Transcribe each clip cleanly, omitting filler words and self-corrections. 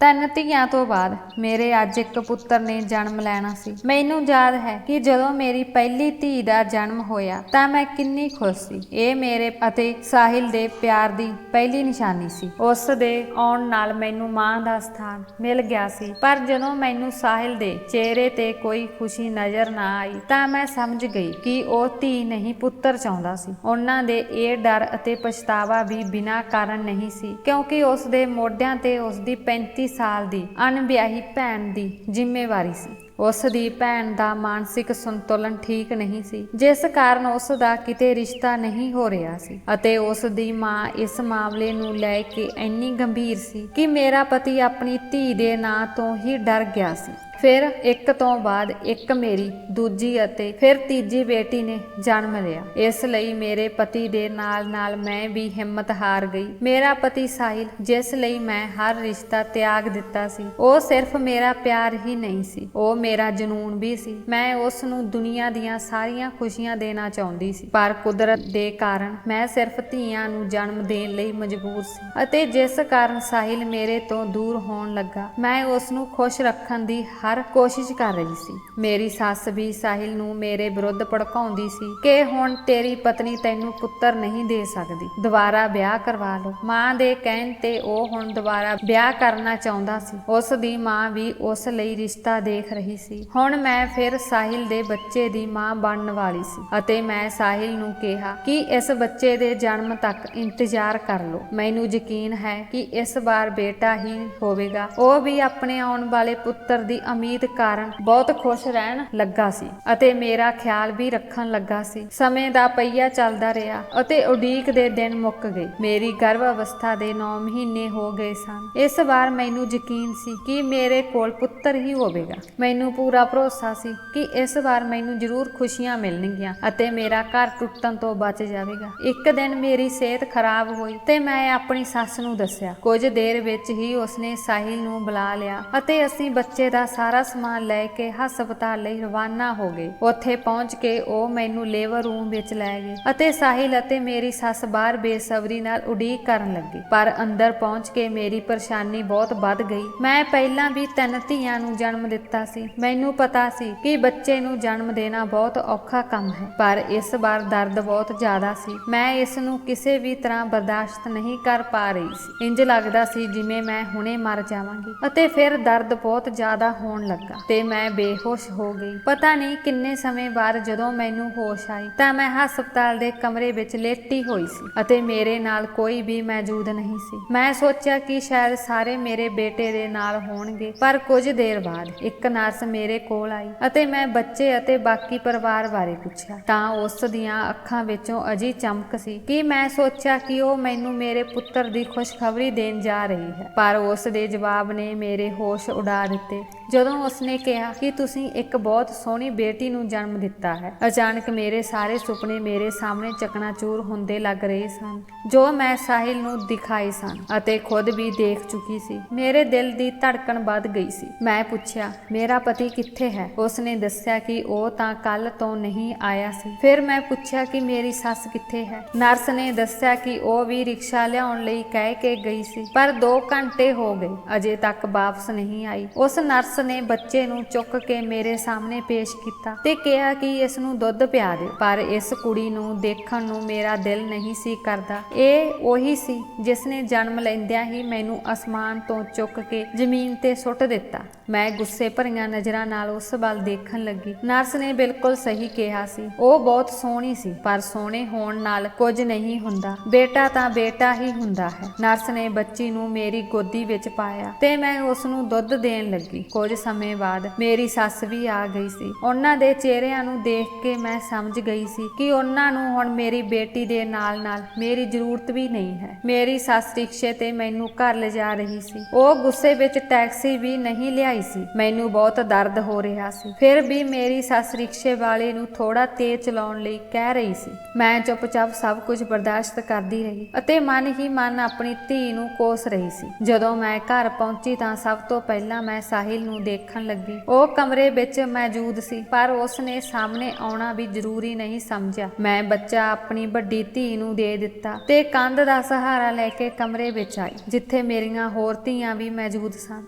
3 ਧੀਆਂ ਤੋਂ ਬਾਅਦ ਮੇਰੇ ਅੱਜ ਇੱਕ ਪੁੱਤਰ ਨੇ ਜਨਮ ਲੈਣਾ ਸੀ। ਮੈਨੂੰ ਯਾਦ ਹੈ ਕਿ ਜਦੋਂ ਮੇਰੀ ਪਹਿਲੀ ਧੀ ਦਾ ਜਨਮ ਹੋਇਆ ਤਾਂ ਮੈਂ ਕਿੰਨੀ ਖੁਸ਼ ਸੀ। ਇਹ ਮੇਰੇ ਅਤੇ ਸਾਹਿਲ ਦੇ ਪਿਆਰ ਦੀ ਪਹਿਲੀ ਨਿਸ਼ਾਨੀ ਸੀ। ਉਸ ਦੇ ਆਉਣ ਨਾਲ ਮੈਨੂੰ ਮਾਂ ਦਾ ਸਥਾਨ ਮਿਲ ਗਿਆ ਸੀ। ਪਰ ਜਦੋਂ ਮੈਨੂੰ ਸਾਹਿਲ ਦੇ ਚਿਹਰੇ ਤੇ ਕੋਈ ਖੁਸ਼ੀ ਨਜ਼ਰ ਨਾ ਆਈ ਤਾਂ ਮੈਂ ਸਮਝ ਗਈ ਕਿ ਉਹ ਧੀ ਨਹੀਂ ਪੁੱਤਰ ਚਾਹੁੰਦਾ ਸੀ। ਉਹਨਾਂ ਦੇ ਇਹ ਡਰ ਅਤੇ ਪਛਤਾਵਾ ਵੀ ਬਿਨਾਂ ਕਾਰਨ ਨਹੀਂ ਸੀ, ਕਿਉਂਕਿ ਉਸ ਦੇ ਮੋਢਿਆਂ ਤੇ ਉਸ ਦੀ 35 ਸਾਲ ਦੀ ਅਣਵਿਆਹੀ ਭੈਣ ਦੀ ਜ਼ਿੰਮੇਵਾਰੀ ਸੀ। ਉਸ ਦੀ ਭੈਣ ਦਾ ਮਾਨਸਿਕ ਸੰਤੁਲਨ ਠੀਕ ਨਹੀਂ ਸੀ, ਜਿਸ ਕਾਰਨ ਉਸ ਦਾ ਕਿਤੇ ਰਿਸ਼ਤਾ ਨਹੀਂ ਹੋ ਰਿਹਾ ਸੀ ਅਤੇ ਉਸ ਦੀ ਮਾਂ ਇਸ ਮਾਮਲੇ ਨੂੰ ਲੈ ਕੇ ਇੰਨੀ ਗੰਭੀਰ ਸੀ ਕਿ ਮੇਰਾ ਪਤੀ ਆਪਣੀ ਧੀ ਦੇ ਨਾਂ ਤੋਂ ਹੀ ਡਰ ਗਿਆ ਸੀ। ਫਿਰ ਇੱਕ ਤੋਂ ਬਾਅਦ ਇੱਕ ਮੇਰੀ ਦੂਜੀ ਅਤੇ ਫਿਰ ਤੀਜੀ ਬੇਟੀ ਨੇ ਜਨਮ ਲਿਆ। ਇਸ ਲਈ ਮੇਰੇ ਪਤੀ ਦੇ ਨਾਲ ਮੈਂ ਵੀ ਹਿੰਮਤ ਹਾਰ ਗਈ। ਮੇਰਾ ਪਤੀ ਸਾਹਿਲ, ਜਿਸ ਲਈ ਮੈਂ ਹਰ ਰਿਸ਼ਤਾ ਤਿਆਗ ਦਿੱਤਾ ਸੀ, ਉਹ ਸਿਰਫ ਮੇਰਾ ਪਿਆਰ ਹੀ ਨਹੀਂ ਸੀ, ਉਹ ਮੇਰਾ ਜਨੂੰਨ ਵੀ ਸੀ। ਮੈਂ ਉਸ ਨੂੰ ਦੁਨੀਆ ਦੀਆਂ ਸਾਰੀਆਂ ਖੁਸ਼ੀਆਂ ਦੇਣਾ ਚਾਹੁੰਦੀ ਸੀ, ਪਰ ਕੁਦਰਤ ਦੇ ਕਾਰਨ ਮੈਂ ਸਿਰਫ ਧੀਆਂ ਨੂੰ ਜਨਮ ਦੇਣ ਲਈ ਮਜਬੂਰ ਸੀ ਅਤੇ ਜਿਸ ਕਾਰਨ ਸਾਹਿਲ ਮੇਰੇ ਤੋਂ ਦੂਰ ਹੋਣ ਲੱਗਾ। ਮੈਂ ਉਸ ਨੂੰ ਖੁਸ਼ ਰੱਖਣ ਦੀ ਹਰ ਕੋਸ਼ਿਸ਼ ਕਰ ਰਹੀ ਸੀ। ਮੇਰੀ ਸੱਸ ਵੀ ਸਾਹਿਲ ਨੂੰ ਮੇਰੇ ਵਿਰੁੱਧ ਭੜਕਾਉਂਦੀ ਸੀ ਕਿ ਹੁਣ ਤੇਰੀ ਪਤਨੀ ਤੈਨੂੰ ਪੁੱਤਰ ਨਹੀਂ ਦੇ ਸਕਦੀ, ਦੁਬਾਰਾ ਵਿਆਹ ਕਰਵਾ ਲਓ। ਮਾਂ ਦੇ ਕਹਿਣ ਤੇ ਉਹ ਹੁਣ ਦੁਬਾਰਾ ਵਿਆਹ ਕਰਨਾ ਚਾਹੁੰਦਾ ਸੀ। ਉਸ ਦੀ ਮਾਂ ਵੀ ਉਸ ਲਈ ਰਿਸ਼ਤਾ ਦੇਖ ਰਹੀ ਸੀ। ਹੁਣ ਮੈਂ ਫਿਰ ਸਾਹਿਲ ਦੇ ਬੱਚੇ ਦੀ ਮਾਂ ਬਣਨ ਵਾਲੀ ਸੀ ਅਤੇ ਮੈਂ ਸਾਹਿਲ ਨੂੰ ਕਿਹਾ ਕਿ ਇਸ ਬੱਚੇ ਦੇ ਜਨਮ ਤੱਕ ਇੰਤਜ਼ਾਰ ਕਰ ਲਓ। ਮੈਨੂੰ ਯਕੀਨ ਹੈ ਕਿ ਇਸ ਵਾਰ ਬੇਟਾ ਹੀ ਹੋਵੇਗਾ। ਉਹ ਵੀ ਆਪਣੇ ਆਉਣ ਵਾਲੇ ਪੁੱਤਰ ਦੀ ਉਮੀਦ ਕਾਰਨ ਬਹੁਤ ਖੁਸ਼ ਰਹਿਣ ਲੱਗਾ ਸੀ ਅਤੇ ਮੇਰਾ ਖਿਆਲ ਵੀ ਰੱਖਣ ਲੱਗਾ ਸੀ। ਸਮੇਂ ਦਾ ਪਹੀਆ ਚੱਲਦਾ ਰਿਹਾ ਅਤੇ ਉਡੀਕ ਦੇ ਦਿਨ ਮੁੱਕ ਗਏ। ਮੇਰੀ ਗਰਭ ਅਵਸਥਾ ਦੇ 9 ਮਹੀਨੇ ਹੋ ਗਏ ਸਨ। ਇਸ ਵਾਰ ਮੈਨੂੰ ਯਕੀਨ ਸੀ ਕਿ ਮੇਰੇ ਕੋਲ ਪੁੱਤਰ ਹੀ ਹੋਵੇਗਾ। ਮੈਨੂੰ ਪੂਰਾ ਭਰੋਸਾ ਸੀ ਕਿ ਇਸ ਵਾਰ ਮੈਨੂੰ ਜ਼ਰੂਰ ਖੁਸ਼ੀਆਂ ਮਿਲਣਗੀਆਂ ਅਤੇ ਮੇਰਾ ਘਰ ਟੁੱਟਣ ਤੋਂ ਬਚ ਜਾਵੇਗਾ। ਇੱਕ ਦਿਨ ਮੇਰੀ ਸਿਹਤ ਖਰਾਬ ਹੋਈ ਤੇ ਮੈਂ ਆਪਣੀ ਸੱਸ ਨੂੰ ਦੱਸਿਆ। ਕੁਝ ਦੇਰ ਵਿੱਚ ਹੀ ਉਸਨੇ ਸਾਹਿਲ ਨੂੰ ਬੁਲਾ ਲਿਆ ਅਤੇ ਅਸੀਂ ਬੱਚੇ ਦਾ ਸਾਰਾ ਸਮਾਨ ਲੈ ਕੇ ਹਸਪਤਾਲ ਲਈ ਰਵਾਨਾ ਹੋ ਗਏ। ਉੱਥੇ ਪਹੁੰਚ ਕੇ ਉਹ ਮੈਨੂੰ ਲੇਬਰ ਰੂਮ ਵਿੱਚ ਲੈ ਗਏ ਅਤੇ ਸਾਹਿਲ ਅਤੇ ਮੇਰੀ ਸੱਸ ਬਾਹਰ ਬੇਸਬਰੀ ਨਾਲ ਉਡੀਕ ਕਰਨ ਲੱਗੇ। ਪਰ ਅੰਦਰ ਪਹੁੰਚ ਕੇ ਮੇਰੀ ਪਰੇਸ਼ਾਨੀ ਬਹੁਤ ਵੱਧ ਗਈ। ਮੈਂ ਪਹਿਲਾਂ ਵੀ 3 ਧੀਆਂ ਨੂੰ ਜਨਮ ਦਿੱਤਾ ਸੀ। ਮੈਨੂੰ ਪਤਾ ਸੀ ਕਿ ਬੱਚੇ ਨੂੰ ਜਨਮ ਦੇਣਾ ਬਹੁਤ ਔਖਾ ਕੰਮ ਹੈ, ਪਰ ਇਸ ਵਾਰ ਦਰਦ ਬਹੁਤ ਜ਼ਿਆਦਾ ਸੀ। ਮੈਂ ਇਸ ਨੂੰ ਕਿਸੇ ਵੀ ਤਰ੍ਹਾਂ ਬਰਦਾਸ਼ਤ ਨਹੀਂ ਕਰ ਪਾ ਰਹੀ ਸੀ। ਇੰਜ ਲੱਗਦਾ ਸੀ ਜਿਵੇਂ ਮੈਂ ਹੁਣੇ ਮਰ ਜਾਵਾਂਗੀ ਅਤੇ ਫਿਰ ਦਰਦ ਬਹੁਤ ਜ਼ਿਆਦਾ ਹੋਣ ਲੱਗਾ ਤੇ ਮੈਂ ਬੇਹੋਸ਼ ਹੋ ਗਈ। ਪਤਾ ਨਹੀਂ ਕਿੰਨੇ ਸਮੇਂ ਬਾਅਦ ਜਦੋਂ ਮੈਨੂੰ ਹੋਸ਼ ਆਈ ਤਾਂ ਮੈਂ ਹਸਪਤਾਲ ਦੇ ਕਮਰੇ ਵਿੱਚ ਲੇਟੀ ਹੋਈ ਸੀ ਅਤੇ ਮੇਰੇ ਨਾਲ ਕੋਈ ਵੀ ਮੌਜੂਦ ਨਹੀਂ ਸੀ। ਮੈਂ ਸੋਚਿਆ ਕਿ ਸ਼ਾਇਦ ਸਾਰੇ ਮੇਰੇ ਬੇਟੇ ਦੇ ਨਾਲ ਹੋਣਗੇ, ਪਰ ਕੁਝ ਦੇਰ ਬਾਅਦ ਇੱਕ ਨਰਸ ਮੇਰੇ ਕੋਲ ਆਈ ਅਤੇ ਮੈਂ ਬੱਚੇ ਅਤੇ ਬਾਕੀ ਪਰਿਵਾਰ ਬਾਰੇ ਪੁੱਛਿਆ ਤਾਂ ਉਸ ਦੀਆਂ ਅੱਖਾਂ ਵਿੱਚੋਂ ਅਜਿਹੀ ਚਮਕ ਸੀ ਕਿ ਮੈਂ ਸੋਚਿਆ ਕਿ ਉਹ ਮੈਨੂੰ ਮੇਰੇ ਪੁੱਤਰ ਦੀ ਖੁਸ਼ਖਬਰੀ ਦੇਣ ਜਾ ਰਹੀ ਹੈ। ਪਰ ਉਸ ਦੇ ਜਵਾਬ ਨੇ ਮੇਰੇ ਹੋਸ਼ ਉਡਾ ਦਿੱਤੇ ਜਦੋਂ ਉਸਨੇ ਕਿਹਾ ਕਿ ਤੁਸੀਂ ਇੱਕ ਬਹੁਤ ਸੋਹਣੀ ਬੇਟੀ ਨੂੰ ਜਨਮ ਦਿੱਤਾ ਹੈ। ਅਚਾਨਕ ਮੇਰੇ ਸਾਰੇ ਸੁਪਨੇ ਮੇਰੇ ਸਾਹਮਣੇ ਚਕਨਾਚੂਰ ਹੁੰਦੇ ਲੱਗ ਰਹੇ ਸਨ, ਜੋ ਮੈਂ ਸਾਹਿਲ ਨੂੰ ਦਿਖਾਏ ਸਨ ਅਤੇ ਖੁਦ ਵੀ ਦੇਖ ਚੁੱਕੀ ਸੀ। ਮੇਰੇ ਦਿਲ ਦੀ ਧੜਕਣ ਵੱਧ ਗਈ ਸੀ। ਮੈਂ ਪੁੱਛਿਆ, ਮੇਰਾ ਪਤੀ ਕਿੱਥੇ ਹੈ? ਉਸਨੇ ਦੱਸਿਆ ਕਿ ਉਹ ਤਾਂ ਕੱਲ ਤੋਂ ਨਹੀਂ ਆਇਆ ਸੀ। ਫਿਰ ਮੈਂ ਪੁੱਛਿਆ ਕਿ ਮੇਰੀ ਸੱਸ ਕਿੱਥੇ ਹੈ? ਨਰਸ ਨੇ ਦੱਸਿਆ ਕਿ ਉਹ ਵੀ ਰਿਕਸ਼ਾ ਲਿਆਉਣ ਲਈ ਕਹਿ ਕੇ ਗਈ ਸੀ, ਪਰ 2 ਘੰਟੇ ਹੋ ਗਏ ਅਜੇ ਤੱਕ ਵਾਪਸ ਨਹੀਂ ਆਈ। ਉਸ ਨਰਸ ਨੇ ਬੱਚੇ ਨੂੰ ਚੁੱਕ ਕੇ ਮੇਰੇ ਸਾਹਮਣੇ ਪੇਸ਼ ਕੀਤਾ ਤੇ ਕਿਹਾ ਕਿ ਇਸ ਨੂੰ ਦੁੱਧ ਪਿਆ ਦਿਓ, ਪਰ ਇਸ ਕੁੜੀ ਨੂੰ ਦੇਖਣ ਨੂੰ ਮੇਰਾ ਦਿਲ ਨਹੀਂ ਸੀ ਕਰਦਾ। ਇਹ ਉਹੀ ਸੀ ਜਿਸ ਨੇ ਜਨਮ ਲੈਂਦਿਆਂ ਹੀ ਮੈਨੂੰ ਅਸਮਾਨ ਤੋਂ ਚੁੱਕ ਕੇ ਜ਼ਮੀਨ ਤੇ ਸੁੱਟ ਦਿੱਤਾ। ਮੈਂ ਗੁੱਸੇ ਭਰੀਆਂ ਨਜ਼ਰਾਂ ਨਾਲ ਉਸ ਵੱਲ ਦੇਖਣ ਲੱਗੀ। ਨਰਸ ਨੇ ਬਿਲਕੁਲ ਸਹੀ ਕਿਹਾ ਸੀ। ਉਹ ਬਹੁਤ ਸੋਹਣੀ ਸੀ, ਪਰ ਸੋਹਣੇ ਹੋਣ ਨਾਲ ਕੁਝ ਨਹੀਂ ਹੁੰਦਾ। ਬੇਟਾ ਤਾਂ ਬੇਟਾ ਹੀ ਹੁੰਦਾ ਹੈ। ਨਰਸ ਨੇ ਬੱਚੀ ਨੂੰ ਮੇਰੀ ਗੋਦੀ ਵਿੱਚ ਪਾਇਆ ਤੇ ਮੈਂ ਉਸ ਨੂੰ ਦੁੱਧ ਦੇਣ ਲੱਗੀ। ਕੁਝ ਸਮੇਂ ਬਾਅਦ ਮੇਰੀ ਸੱਸ ਵੀ ਆ ਗਈ ਸੀ। ਉਹਨਾਂ ਦੇ ਚਿਹਰਿਆਂ ਨੂੰ ਦੇਖ ਕੇ ਮੈਂ ਸਮਝ ਗਈ ਸੀ ਕਿ ਉਹਨਾਂ ਨੂੰ ਹੁਣ ਮੇਰੀ ਬੇਟੀ ਦੇ ਨਾਲ ਮੇਰੀ ਜ਼ਰੂਰਤ ਵੀ ਨਹੀਂ ਹੈ। ਮੇਰੀ ਸੱਸ ਰਿਕਸ਼ੇ ਤੇ ਮੈਨੂੰ ਘਰ ਲਿਜਾ ਰਹੀ ਸੀ। ਉਹ ਗੁੱਸੇ ਵਿੱਚ ਟੈਕਸੀ ਵੀ ਨਹੀਂ ਲਿਆਈ ਸੀ। ਮੈਨੂੰ ਬਹੁਤ ਦਰਦ ਹੋ ਰਿਹਾ ਸੀ। ਫਿਰ ਵੀ ਮੇਰੀ ਸੱਸ ਰਿਕਸ਼ੇ ਵਾਲੇ ਨੂੰ ਥੋੜਾ ਤੇਜ਼ ਚਲਾਉਣ ਲਈ ਕਹਿ ਰਹੀ ਸੀ। ਮੈਂ ਚੁੱਪਚਾਪ ਸਭ ਕੁਝ ਬਰਦਾਸ਼ਤ ਕਰਦੀ ਰਹੀ ਅਤੇ ਮਨ ਹੀ ਮਨ ਆਪਣੀ ਧੀ ਨੂੰ ਕੋਸ ਰਹੀ ਸੀ। ਜਦੋਂ ਮੈਂ ਘਰ ਪਹੁੰਚੀ ਤਾਂ ਸਭ ਤੋਂ ਪਹਿਲਾਂ ਮੈਂ ਸਾਹਿਲ ਨੂੰ ਦੇਖਣ ਲੱਗੀ। ਉਹ ਕਮਰੇ ਵਿੱਚ ਮੌਜੂਦ ਸੀ, ਪਰ ਉਸਨੇ ਸਾਹਮਣੇ ਆਉਣਾ ਵੀ ਜ਼ਰੂਰੀ ਨਹੀਂ ਸਮਝਿਆ। ਮੈਂ ਬੱਚਾ ਆਪਣੀ ਵੱਡੀ ਧੀ ਨੂੰ ਦੇ ਦਿੱਤਾ ਤੇ ਕੰਧ ਦਾ ਸਹਾਰਾ ਲੈ ਕੇ ਕਮਰੇ ਵਿੱਚ ਆਈ, ਜਿੱਥੇ ਮੇਰੀਆਂ ਹੋਰ ਧੀਆਂ ਵੀ ਮੌਜੂਦ ਸਨ।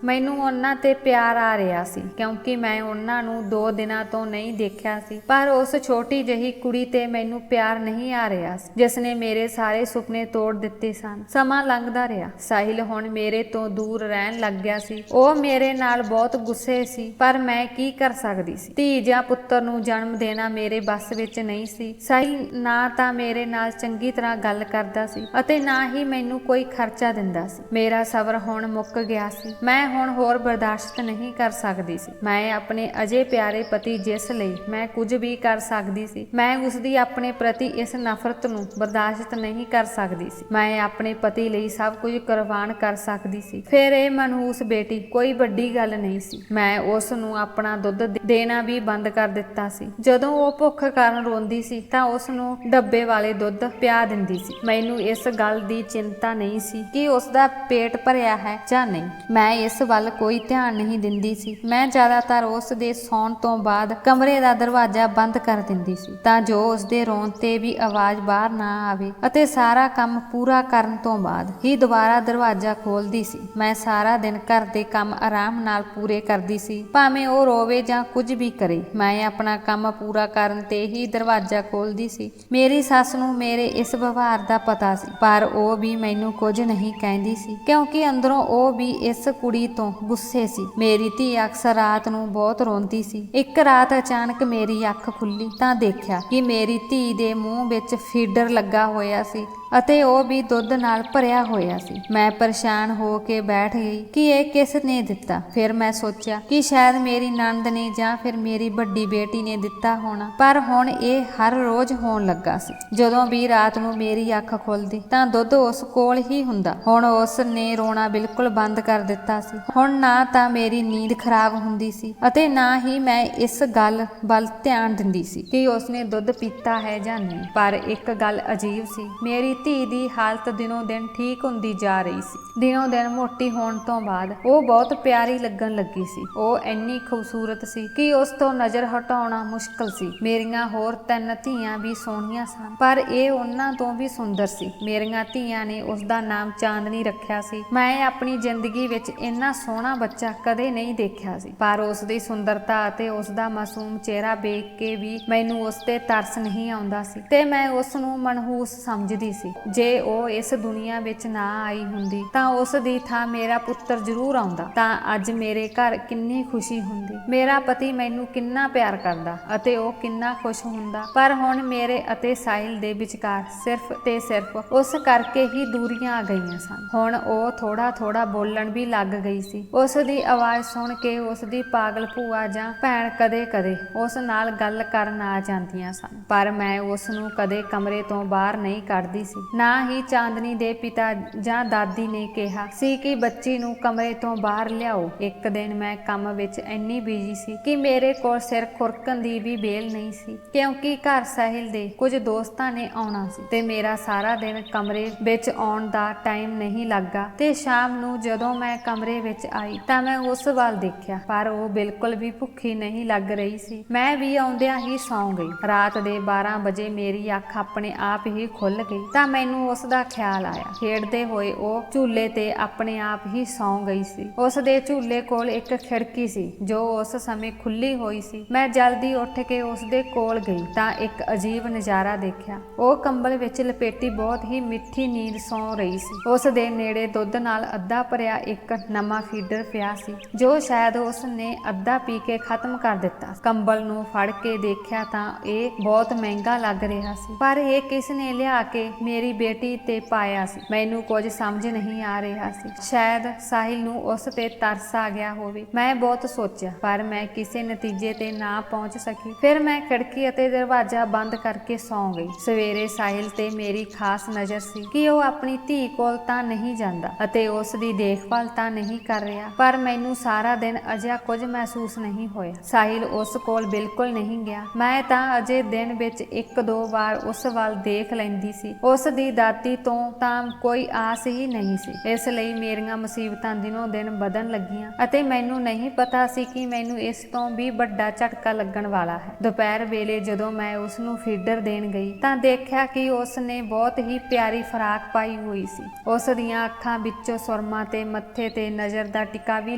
ਮੈਨੂੰ ਉਹਨਾਂ ਤੇ ਪਿਆਰ ਆ ਰਿਹਾ ਸੀ, ਕਿਉਂਕਿ ਮੈਂ ਉਹਨਾਂ ਨੂੰ 2 ਦਿਨਾਂ ਤੋਂ ਨਹੀਂ ਦੇਖਿਆ ਸੀ। ਪਰ ਉਸ ਛੋਟੀ ਜਿਹੀ ਕੁੜੀ ਤੇ ਮੈਨੂੰ ਪਿਆਰ ਨਹੀਂ ਆ ਰਿਹਾ ਸੀ, ਜਿਸ ਨੇ ਮੇਰੇ ਸਾਰੇ ਸੁਪਨੇ ਤੋੜ ਦਿੱਤੇ ਸਨ। ਸਮਾਂ ਲੰਘਦਾ ਰਿਹਾ। ਸਾਹਿਲ ਹੁਣ ਮੇਰੇ ਤੋਂ ਦੂਰ ਰਹਿਣ ਲੱਗ ਗਿਆ ਸੀ। ਉਹ ਮੇਰੇ ਨਾਲ ਬਹੁਤ ਗੁੱਸੇ ਸੀ, ਪਰ ਮੈਂ ਕੀ ਕਰ ਸਕਦੀ ਸੀ। ਧੀ ਜਾਂ ਪੁੱਤਰ ਨੂੰ ਜਨਮ ਦੇਣਾ ਮੇਰੇ ਵੱਸ ਵਿੱਚ ਨਹੀਂ ਸੀ। ਸਾਹਿਲ ਨਾ ਤਾਂ ਮੇਰੇ ਨਾਲ ਚੰਗੀ ਤਰ੍ਹਾਂ ਗੱਲ ਕਰਦਾ ਸੀ ਅਤੇ ਨਾ ਹੀ ਮੈਨੂੰ ਕੋਈ ਖਰਚਾ ਦਿੰਦਾ ਸੀ। ਮੇਰਾ ਸਬਰ ਹੁਣ ਮੁੱਕ ਗਿਆ ਸੀ। ਮੈਂ ਹੁਣ ਹੋਰ ਬਰਦਾਸ਼ਤ ਨਹੀਂ ਕਰ ਸਕਦੀ ਸੀ। ਮੈਂ ਆਪਣੇ ਅਜੇ ਪਿਆਰੇ ਪਤੀ ਜਿਸ ਲਈ ਮੈਂ ਕੁਝ ਵੀ ਕਰ ਸਕਦੀ ਸੀ, ਮੈਂ ਉਸਦੀ ਆਪਣੇ ਪ੍ਰਤੀ ਇਸ ਨਫ਼ਰਤ ਨੂੰ ਬਰਦਾਸ਼ਤ ਨਹੀਂ ਕਰ ਸਕਦੀ ਸੀ। ਮੈਂ ਆਪਣੇ ਪਤੀ ਲਈ ਸਭ ਕੁਝ ਕੁਰਬਾਨ ਕਰ ਸਕਦੀ ਸੀ। ਫਿਰ ਇਹ ਮਨਹੂਸ ਬੇਟੀ ਕੋਈ ਵੱਡੀ ਗੱਲ ਨਹੀਂ ਸੀ। ਮੈਂ ਉਸ ਨੂੰ ਆਪਣਾ ਦੁੱਧ ਦੇਣਾ ਵੀ ਬੰਦ ਕਰ ਦਿੱਤਾ ਸੀ। ਜਦੋਂ ਉਹ ਭੁੱਖ ਕਾਰਨ ਰੋਂਦੀ ਸੀ ਤਾਂ ਉਸ ਨੂੰ ਡੱਬੇ ਵਾਲੇ ਦੁੱਧ ਪਿਆ ਦਿੰਦੀ ਸੀ। ਮੈਨੂੰ ਇਸ ਗੱਲ ਦੀ ਚਿੰਤਾ ਨਹੀਂ ਸੀ ਕਿ ਉਸ ਦਾ ਪੇਟ ਭਰਿਆ ਹੈ ਜਾਂ ਨਹੀਂ। ਮੈਂ ਇਸ ਵੱਲ ਕੋਈ ਧਿਆਨ ਨਹੀਂ ਦਿੰਦੀ ਸੀ। ਮੈਂ ਜ਼ਿਆਦਾਤਰ ਉਸ ਦੇ ਸੌਣ ਤੋਂ ਬਾਅਦ ਕਮਰੇ ਦਾ ਦਰਵਾਜ਼ਾ ਬੰਦ ਕਰ ਦਿੰਦੀ ਸੀ, ਤਾਂ ਜੋ ਉਸ ਦੇ ਰੋਣ ਤੇ ਵੀ ਆਵਾਜ਼ ਬਾਹਰ ਨਾ ਆਵੇ, ਅਤੇ ਸਾਰਾ ਕੰਮ ਪੂਰਾ ਕਰਨ ਤੋਂ ਬਾਅਦ ਹੀ ਦੁਬਾਰਾ ਦਰਵਾਜ਼ਾ ਖੋਲ੍ਹਦੀ ਸੀ। ਮੈਂ ਸਾਰਾ ਦਿਨ ਘਰ ਦੇ ਕੰਮ ਆਰਾਮ ਨਾਲ ਪੂਰੇ ਕਰਦੀ ਸੀ, ਭਾਵੇਂ ਉਹ ਰੋਵੇ ਜਾਂ ਕੁਝ ਵੀ ਕਰੇ। ਮੈਂ ਆਪਣਾ ਕੰਮ ਪੂਰਾ ਕਰਨ ਤੇ ਹੀ ਦਰਵਾਜ਼ਾ ਖੋਲ੍ਹਦੀ ਸੀ। ਮੇਰੀ ਸੱਸ ਨੂੰ ਮੇਰੇ ਇਸ ਵਿਵਹਾਰ ਦਾ ਪਤਾ ਸੀ, ਪਰ ਉਹ ਵੀ ਮੈਨੂੰ ਕੁਝ ਨਹੀਂ ਕਹਿੰਦੀ ਸੀ, ਕਿਉਂਕਿ ਅੰਦਰੋਂ ਉਹ ਵੀ ਇਸ ਕੁੜੀ ਤੋਂ ਗੁੱਸੇ ਸੀ। ਮੇਰੀ ਧੀ ਅਕਸਰ ਰਾਤ ਨੂੰ ਬਹੁਤ ਰੋਂਦੀ ਸੀ। ਇੱਕ ਰਾਤ ਅਚਾਨਕ ਮੇਰੀ ਅੱਖ ਖੁੱਲੀ ਤਾਂ ਦੇਖਿਆ ਕਿ ਮੇਰੀ ਧੀ ਦੇ ਮੂੰਹ ਵਿੱਚ ਫੀਡਰ ਲੱਗਾ ਹੋਇਆ ਸੀ ਅਤੇ ਉਹ ਵੀ ਦੁੱਧ ਨਾਲ ਭਰਿਆ ਹੋਇਆ ਸੀ। ਮੈਂ ਪਰੇਸ਼ਾਨ ਹੋ ਕੇ ਬੈਠ ਗਈ ਕਿ ਇਹ ਕਿਸ ਨੇ ਦਿੱਤਾ। ਫਿਰ ਮੈਂ ਸੋਚਿਆ ਕਿ ਸ਼ਾਇਦ ਮੇਰੀ ਨਣਦ ਨੇ ਜਾਂ ਫਿਰ ਮੇਰੀ ਵੱਡੀ ਬੇਟੀ ਨੇ ਦਿੱਤਾ ਹੋਣਾ, ਪਰ ਹੁਣ ਇਹ ਹਰ ਰੋਜ਼ ਹੋਣ ਲੱਗਾ ਸੀ। ਜਦੋਂ ਵੀ ਰਾਤ ਨੂੰ ਮੇਰੀ ਅੱਖ ਖੁੱਲਦੀ ਤਾਂ ਦੁੱਧ ਉਸ ਕੋਲ ਹੀ ਹੁੰਦਾ। ਹੁਣ ਉਸ ਨੇ ਰੋਣਾ ਬਿਲਕੁਲ ਬੰਦ ਕਰ ਦਿੱਤਾ ਸੀ। ਹੁਣ ਨਾ ਤਾਂ ਮੇਰੀ ਨੀਂਦ ਖਰਾਬ ਹੁੰਦੀ ਸੀ ਅਤੇ ਨਾ ਹੀ ਮੈਂ ਇਸ ਗੱਲ ਵੱਲ ਧਿਆਨ ਦਿੰਦੀ ਸੀ ਕਿ ਉਸਨੇ ਦੁੱਧ ਪੀਤਾ ਹੈ ਜਾਂ ਨਹੀਂ। ਪਰ ਇੱਕ ਗੱਲ ਅਜੀਬ ਸੀ, ਮੇਰੀ ਧੀ ਦੀ ਹਾਲਤ ਦਿਨੋਂ ਦਿਨ ਠੀਕ ਹੁੰਦੀ ਜਾ ਰਹੀ ਸੀ। ਦਿਨੋਂ ਦਿਨ ਮੋਟੀ ਹੋਣ ਤੋਂ ਬਾਅਦ ਉਹ ਬਹੁਤ ਪਿਆਰੀ ਲੱਗਣ ਲੱਗੀ ਸੀ। ਉਹ ਇੰਨੀ ਖੂਬਸੂਰਤ ਸੀ ਕਿ ਉਸ ਤੋਂ ਨਜ਼ਰ ਹਟਾਉਣਾ ਮੁਸ਼ਕਲ ਸੀ। ਮੇਰੀਆਂ ਹੋਰ 3 ਧੀਆਂ ਵੀ ਸੋਹਣੀਆਂ ਸਨ, ਪਰ ਇਹ ਉਹਨਾਂ ਤੋਂ ਵੀ ਸੁੰਦਰ ਸੀ। ਮੇਰੀਆਂ ਧੀਆਂ ਨੇ ਉਸ ਦਾ ਨਾਮ ਚਾਂਦਨੀ ਰੱਖਿਆ ਸੀ। ਮੈਂ ਆਪਣੀ ਜ਼ਿੰਦਗੀ ਵਿੱਚ ਇੰਨਾ ਸੋਹਣਾ ਬੱਚਾ ਕਦੇ ਨਹੀਂ ਦੇਖਿਆ ਸੀ, ਪਰ ਉਸ ਦੀ ਸੁੰਦਰਤਾ ਅਤੇ ਉਸ ਦਾ ਮਾਸੂਮ ਚਿਹਰਾ ਵੇਖ ਕੇ ਵੀ ਮੈਨੂੰ ਉਸ ਤੇ ਤਰਸ ਨਹੀਂ ਆਉਂਦਾ ਸੀ ਤੇ ਮੈਂ ਉਸ ਨੂੰ ਮਨਹੂਸ ਸਮਝਦੀ ਸੀ। ਜੇ ਉਹ ਇਸ ਦੁਨੀਆ ਵਿੱਚ ਨਾ ਆਈ ਹੁੰਦੀ ਤਾਂ ਉਸ ਦੀ ਥਾਂ ਮੇਰਾ ਪੁੱਤਰ ਜ਼ਰੂਰ ਆਉਂਦਾ, ਤਾਂ ਅੱਜ ਮੇਰੇ ਘਰ ਕਿੰਨੀ ਖੁਸ਼ੀ ਹੁੰਦੀ। ਮੇਰਾ ਪਤੀ ਮੈਨੂੰ ਕਿੰਨਾ ਪਿਆਰ ਕਰਦਾ ਅਤੇ ਉਹ ਕਿੰਨਾ ਖੁਸ਼ ਹੁੰਦਾ। ਪਰ ਹੁਣ ਮੇਰੇ ਅਤੇ ਸਾਹਿਲ ਦੇ ਵਿਚਕਾਰ ਸਿਰਫ ਤੇ ਸਿਰਫ ਉਸ ਕਰਕੇ ਹੀ ਦੂਰੀਆਂ ਆ ਗਈਆਂ ਸਨ। ਹੁਣ ਉਹ ਥੋੜਾ ਬੋਲਣ ਵੀ ਲੱਗ ਗਈ ਸੀ। ਉਸ ਦੀ ਆਵਾਜ਼ ਸੁਣ ਕੇ ਉਸ ਦੀ ਪਾਗਲ ਭੂਆ ਜਾਂ ਭੈਣ ਕਦੇ-ਕਦੇ ਉਸ ਨਾਲ ਗੱਲ ਕਰਨ ਆ ਜਾਂਦੀਆਂ ਸਨ, ਪਰ ਮੈਂ ਉਸ ਨੂੰ ਕਦੇ ਕਮਰੇ ਤੋਂ ਬਾਹਰ ਨਹੀਂ ਕੱਢਦੀ ਸੀ। ਨਾ ਹੀ ਚਾਂਦਨੀ ਦੇ ਪਿਤਾ ਜਾਂ ਦਾਦੀ ਨੇ ਕਿਹਾ ਸੀ ਕਿ ਬੱਚੀ ਨੂੰ ਕਮਰੇ ਤੋਂ ਬਾਹਰ ਲਿਆਓ। ਇੱਕ ਦਿਨ ਮੈਂ ਕੰਮ ਵਿੱਚ ਇੰਨੀ ਬਿਜ਼ੀ ਸੀ ਕਿ ਮੇਰੇ ਕੋਲ ਸਿਰ ਖੁਰਕਣ ਦੀ ਵੀ ਵੇਲ ਨਹੀਂ ਸੀ, ਕਿਉਂਕਿ ਘਰ ਸਾਹਿਲ ਦੇ ਕੁਝ ਦੋਸਤਾਂ ਨੇ ਆਉਣਾ ਸੀ ਤੇ ਮੇਰਾ ਸਾਰਾ ਦਿਨ ਕਮਰੇ ਵਿੱਚ ਆਉਣ ਦਾ ਟਾਈਮ ਨਹੀਂ ਲੱਗਾ। ਤੇ ਸ਼ਾਮ ਨੂੰ ਜਦੋਂ ਮੈਂ ਕਮਰੇ ਵਿੱਚ ਆਈ ਤਾਂ ਮੈਂ ਉਸ ਵੱਲ ਦੇਖਿਆ, ਪਰ ਉਹ ਬਿਲਕੁਲ ਵੀ ਭੁੱਖੀ ਨਹੀਂ ਲੱਗ ਰਹੀ ਸੀ। ਮੈਂ ਵੀ ਆਉਂਦਿਆਂ ਹੀ ਸੌਂ ਗਈ। ਰਾਤ ਦੇ 12 ਵਜੇ ਮੇਰੀ ਅੱਖ ਆਪਣੇ ਆਪ ਹੀ ਖੁੱਲ ਗਈ ਤਾਂ ਮੈਨੂੰ ਉਸ ਦਾ ਖਿਆਲ ਆਇਆ। ਖੇਡਦੇ ਹੋਏ ਉਹ ਝੂਲੇ ਤੇ ਆਪਣੇ ਆਪ ਹੀ ਸੌਂ ਗਈ ਸੀ। ਉਸ ਦੇ ਝੂਲੇ ਕੋਲ ਇੱਕ ਖਿੜਕੀ ਸੀ ਜੋ ਉਸ ਸਮੇਂ ਖੁੱਲੀ ਹੋਈ ਸੀ। ਮੈਂ ਜਲਦੀ ਉੱਠ ਕੇ ਉਸ ਦੇ ਕੋਲ ਗਈ ਤਾਂ ਇੱਕ ਅਜੀਬ ਨਜ਼ਾਰਾ ਦੇਖਿਆ। ਉਹ ਕੰਬਲ ਵਿੱਚ ਲਪੇਟੀ ਬਹੁਤ ਹੀ ਮਿੱਠੀ ਨੀਂਦ ਸੌਂ ਰਹੀ ਸੀ। ਉਸ ਦੇ ਨੇੜੇ ਦੁੱਧ ਨਾਲ ਅੱਧਾ ਭਰਿਆ ਇੱਕ ਨਵਾਂ ਫੀਡਰ ਪਿਆ ਸੀ, ਜੋ ਸ਼ਾਇਦ ਉਸ ਨੇ ਅੱਧਾ ਪੀ ਕੇ ਖਤਮ ਕਰ ਦਿੱਤਾ। ਕੰਬਲ ਨੂੰ ਫੜ ਕੇ ਦੇਖਿਆ ਤਾਂ ਇਹ ਬਹੁਤ ਮਹਿੰਗਾ ਲੱਗ ਰਿਹਾ ਸੀ, ਪਰ ਇਹ ਕਿਸ ਨੇ ਲਿਆ ਕੇ ਮੇਰੀ ਬੇਟੀ ਤੇ ਪਾਇਆ ਸੀ। ਮੈਨੂੰ ਕੁਝ ਸਮਝ ਨਹੀਂ ਆ ਰਿਹਾ ਸੀ। ਸ਼ਾਇਦ ਸਾਹਿਲ ਨੂੰ ਉਸ ਤੇ ਤਰਸ ਆ ਗਿਆ ਹੋਵੇ। ਮੈਂ ਬਹੁਤ ਸੋਚਿਆ, ਪਰ ਮੈਂ ਕਿਸੇ ਨਤੀਜੇ ਤੇ ਨਾ ਪਹੁੰਚ ਸਕੀ। ਫਿਰ ਮੈਂ ਖਿੜਕੀ ਅਤੇ ਦਰਵਾਜ਼ਾ ਬੰਦ ਕਰਕੇ ਸੌਂ ਗਈ। ਸਵੇਰੇ ਸਾਹਿਲ ਤੇ ਮੇਰੀ ਖਾਸ ਨਜ਼ਰ ਸੀ ਕਿ ਉਹ ਆਪਣੀ ਧੀ ਕੋਲ ਤਾਂ ਨਹੀਂ ਜਾਂਦਾ ਅਤੇ ਉਸ ਦੀ ਦੇਖਭਾਲ ਤਾਂ ਨਹੀਂ ਕਰ ਰਿਹਾ, ਪਰ ਮੈਨੂੰ ਸਾਰਾ ਦਿਨ ਅਜਿਹਾ ਕੁਝ ਮਹਿਸੂਸ ਨਹੀਂ ਹੋਇਆ। ਸਾਹਿਲ ਉਸ ਕੋਲ ਬਿਲਕੁਲ ਨਹੀਂ ਗਿਆ। ਮੈਂ ਤਾਂ ਅਜੇ ਦਿਨ ਵਿੱਚ 1-2 ਵਾਰ ਉਸ ਵੱਲ ਦੇਖ ਲੈਂਦੀ ਸੀ। ਉਸ ਉਸ ਦੀ ਦਾਦੀ ਤੋਂ ਤਾਂ ਕੋਈ ਆਸ ਹੀ ਨਹੀਂ ਸੀ। ਇਸ ਲਈ ਮੇਰੀਆਂ ਮੁਸੀਬਤਾਂ ਦਿਨੋਂ ਦਿਨ ਵਧਣ ਲੱਗੀਆਂ ਅਤੇ ਮੈਨੂੰ ਨਹੀਂ ਪਤਾ ਸੀ ਕਿ ਮੈਨੂੰ ਇਸ ਤੋਂ ਵੀ ਵੱਡਾ ਝਟਕਾ ਲੱਗਣ ਵਾਲਾ ਹੈ। ਦੁਪਹਿਰ ਵੇਲੇ ਜਦੋਂ ਮੈਂ ਉਸ ਨੂੰ ਫੀਡਰ ਦੇਣ ਗਈ ਤਾਂ ਦੇਖਿਆ ਕਿ ਉਸ ਨੇ ਬਹੁਤ ਹੀ ਪਿਆਰੀ ਫਰਾਕ ਪਾਈ ਹੋਈ ਸੀ। ਉਸ ਦੀਆਂ ਅੱਖਾਂ ਵਿੱਚੋਂ ਸੁਰਮਾ ਤੇ ਮੱਥੇ ਤੇ ਨਜ਼ਰ ਦਾ ਟਿੱਕਾ ਵੀ